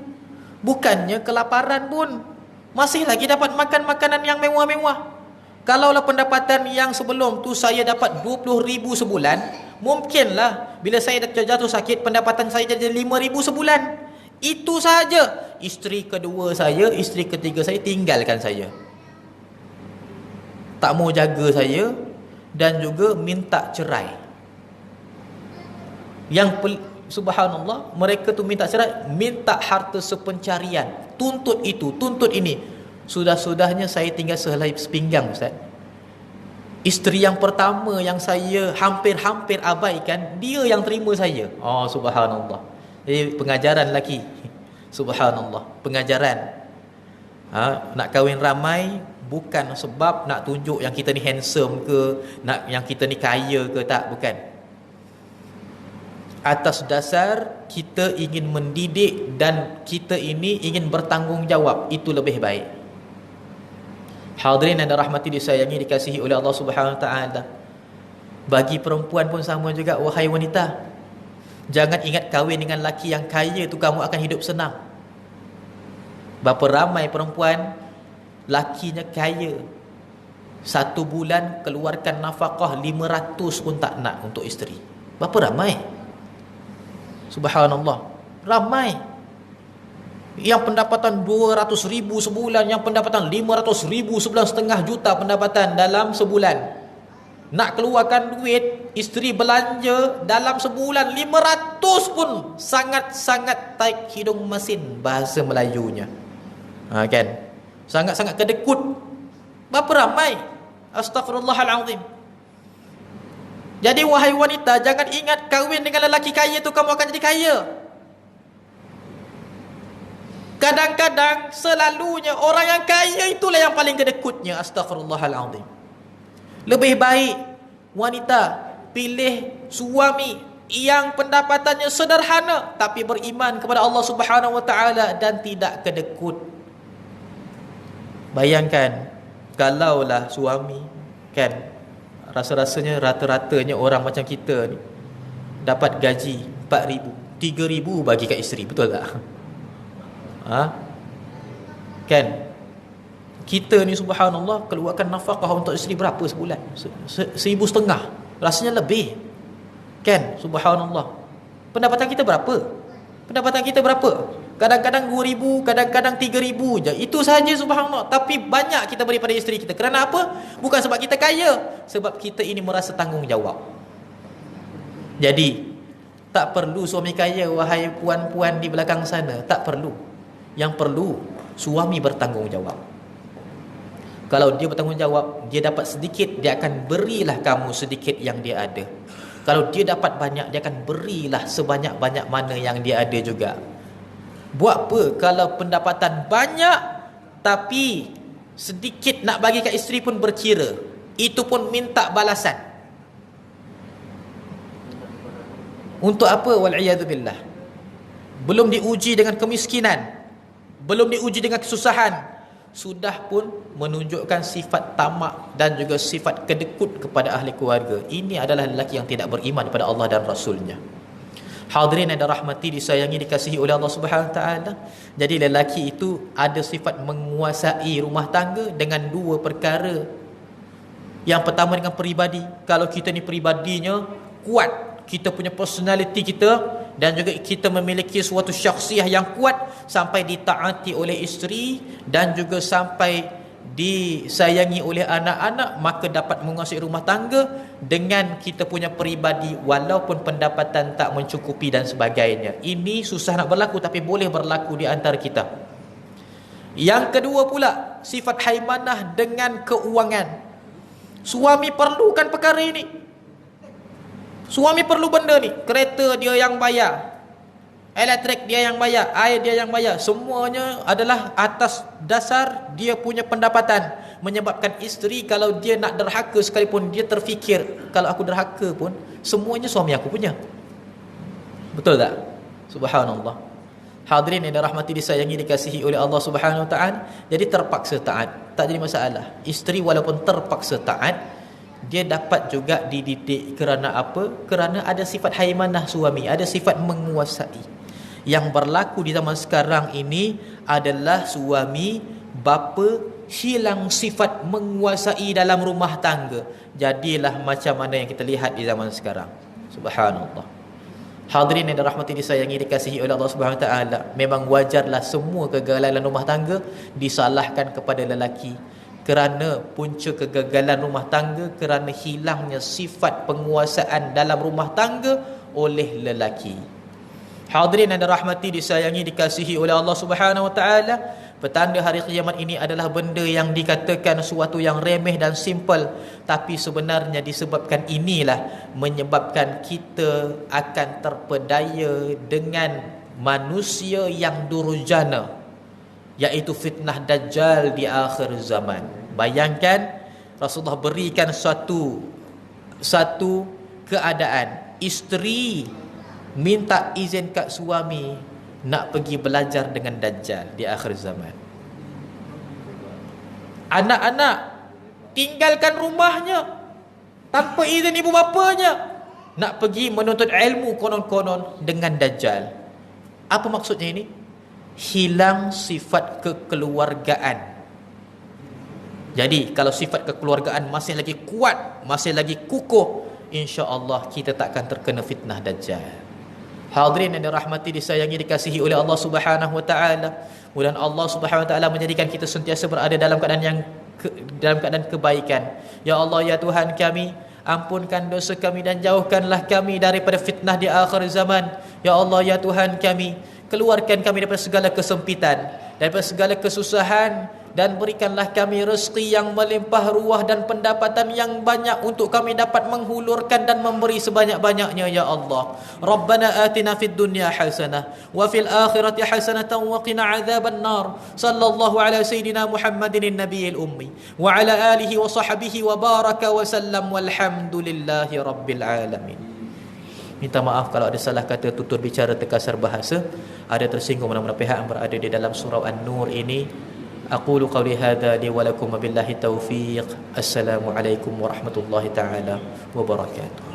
Bukannya kelaparan pun, masih lagi dapat makan makanan yang mewah-mewah. Kalaulah pendapatan yang sebelum tu saya dapat RM20,000 sebulan, mungkinlah bila saya jatuh sakit pendapatan saya jadi RM5,000 sebulan. Itu saja. Isteri kedua saya, isteri ketiga saya tinggalkan saya, tak mau jaga saya, dan juga minta cerai. Subhanallah, mereka tu minta cerai, minta harta sepencarian, tuntut itu, tuntut ini. Sudah-sudahnya saya tinggal sehelai sepinggang, ustaz. Isteri yang pertama yang saya hampir-hampir abaikan, dia yang terima saya. Subhanallah. Jadi pengajaran lelaki. Subhanallah, pengajaran. Nak kahwin ramai bukan sebab nak tunjuk yang kita ni handsome ke, nak yang kita ni kaya ke, tak, bukan. Atas dasar kita ingin mendidik dan kita ini ingin bertanggungjawab, itu lebih baik. Hadirin yang dirahmati, disayangi, dikasihi oleh Allah Subhanahu Wa Taala. Bagi perempuan pun sama juga, wahai wanita. Jangan ingat kahwin dengan laki yang kaya tu kamu akan hidup senang. Berapa ramai perempuan lakinya kaya, 1 bulan keluarkan nafkah 500 pun tak nak untuk isteri. Berapa ramai? Subhanallah, ramai. Yang pendapatan 200,000 sebulan, yang pendapatan 500,000 sebulan, 1,5 juta pendapatan dalam sebulan. Nak keluarkan duit, isteri belanja dalam sebulan 500 pun sangat-sangat taik hidung mesin, bahasa Melayunya. Kan? Sangat-sangat kedekut. Berapa ramai? Astaghfirullahalazim. Jadi wahai wanita, jangan ingat kahwin dengan lelaki kaya tu kamu akan jadi kaya. Kadang-kadang selalunya orang yang kaya itulah yang paling kedekutnya. Astaghfirullahalazim. Lebih baik wanita pilih suami yang pendapatannya sederhana tapi beriman kepada Allah Subhanahu Wa Taala dan tidak kedekut. Bayangkan kalaulah suami kan, rasa-rasanya rata-ratanya orang macam kita ni dapat gaji 4,000, 3,000 bagi kat isteri, betul tak? Kan kita ni subhanallah keluarkan nafkah untuk isteri berapa sebulan? 1,500, rasanya lebih. Kan subhanallah. Pendapatan kita berapa? Kadang-kadang 2,000, kadang-kadang 3,000 je. Itu saja subhanallah. Tapi banyak kita beri pada isteri kita. Kerana apa? Bukan sebab kita kaya, sebab kita ini merasa tanggungjawab. Jadi tak perlu suami kaya, wahai puan-puan di belakang sana. Tak perlu. Yang perlu suami bertanggungjawab. Kalau dia bertanggungjawab, dia dapat sedikit, dia akan berilah kamu sedikit yang dia ada. Kalau dia dapat banyak, dia akan berilah sebanyak-banyak mana yang dia ada juga. Buat apa kalau pendapatan banyak tapi sedikit nak bagi kat isteri pun berkira, itu pun minta balasan. Untuk apa? Wal'iyadzubillah. Belum diuji dengan kemiskinan, belum diuji dengan kesusahan, sudah pun menunjukkan sifat tamak dan juga sifat kedekut kepada ahli keluarga. Ini adalah lelaki yang tidak beriman kepada Allah dan Rasulnya. Hadirin yang dirahmati, disayangi, dikasihi oleh Allah Subhanahu Wa Taala. Jadi lelaki itu ada sifat menguasai rumah tangga dengan dua perkara. Yang pertama dengan peribadi. Kalau kita ni peribadinya kuat, kita punya personality kita, dan juga kita memiliki suatu syakhsiah yang kuat sampai ditaati oleh isteri dan juga sampai disayangi oleh anak-anak, maka dapat menguasai rumah tangga dengan kita punya peribadi walaupun pendapatan tak mencukupi dan sebagainya. Ini susah nak berlaku tapi boleh berlaku di antara kita. Yang kedua pula, sifat haimanah dengan keuangan. Suami perlukan perkara ini. Suami perlu benda ni. Kereta dia yang bayar, elektrik dia yang bayar, air dia yang bayar. Semuanya adalah atas dasar dia punya pendapatan. Menyebabkan isteri kalau dia nak derhaka sekalipun, dia terfikir, kalau aku derhaka pun semuanya suami aku punya. Betul tak? Subhanallah. Hadirin yang dirahmati, disayangi, dikasihi oleh Allah Subhanahu Wa Taala. Jadi terpaksa taat, tak jadi masalah. Isteri walaupun terpaksa taat, dia dapat juga dididik. Kerana apa? Kerana ada sifat haimanah suami, ada sifat menguasai. Yang berlaku di zaman sekarang ini adalah suami bapa hilang sifat menguasai dalam rumah tangga. Jadilah macam mana yang kita lihat di zaman sekarang. Subhanallah. Hadirin yang dirahmati, disayangi, dikasihi oleh Allah Subhanahu Wa Taala. Memang wajarlah semua kegagalan dalam rumah tangga disalahkan kepada lelaki. Kerana punca kegagalan rumah tangga kerana hilangnya sifat penguasaan dalam rumah tangga oleh lelaki. Hadirin yang dirahmati, disayangi, dikasihi oleh Allah Subhanahu Wa Taala, petanda hari kiamat ini adalah benda yang dikatakan suatu yang remeh dan simple, tapi sebenarnya disebabkan inilah menyebabkan kita akan terpedaya dengan manusia yang durjana, iaitu fitnah Dajjal di akhir zaman. Bayangkan Rasulullah berikan satu keadaan, isteri minta izin kat suami nak pergi belajar dengan Dajjal di akhir zaman. Anak-anak tinggalkan rumahnya tanpa izin ibu bapanya, nak pergi menuntut ilmu konon-konon dengan Dajjal. Apa maksudnya ini? Hilang sifat kekeluargaan. Jadi kalau sifat kekeluargaan masih lagi kuat, masih lagi kukuh, insya-Allah kita tak akan terkena fitnah Dajjal. Hadirin yang dirahmati, disayangi, dikasihi oleh Allah Subhanahu Wa Taala. Mudah-mudahan Allah Subhanahu Wa Taala menjadikan kita sentiasa berada dalam keadaan dalam keadaan kebaikan. Ya Allah, ya Tuhan kami, ampunkan dosa kami dan jauhkanlah kami daripada fitnah di akhir zaman. Ya Allah, ya Tuhan kami, keluarkan kami daripada segala kesempitan, daripada segala kesusahan, dan berikanlah kami rezeki yang melimpah ruah dan pendapatan yang banyak untuk kami dapat menghulurkan dan memberi sebanyak-banyaknya, ya Allah. Rabbana atina fid dunya hasanah wa fil akhirati hasanatan wa qina adzaban nar. Sallallahu ala sayidina Muhammadin nabiyil ummi wa ala alihi wa sahbihi wa baraka wa sallam, walhamdulillahi rabbil alamin. Minta maaf kalau ada salah kata, tutur bicara, terkasar bahasa, ada tersinggung mana-mana pihak yang berada di dalam surau An-Nur ini. Aqulu qawli hadha li wa lakum billahi taufiq. Assalamualaikum warahmatullahi taala wabarakatuh.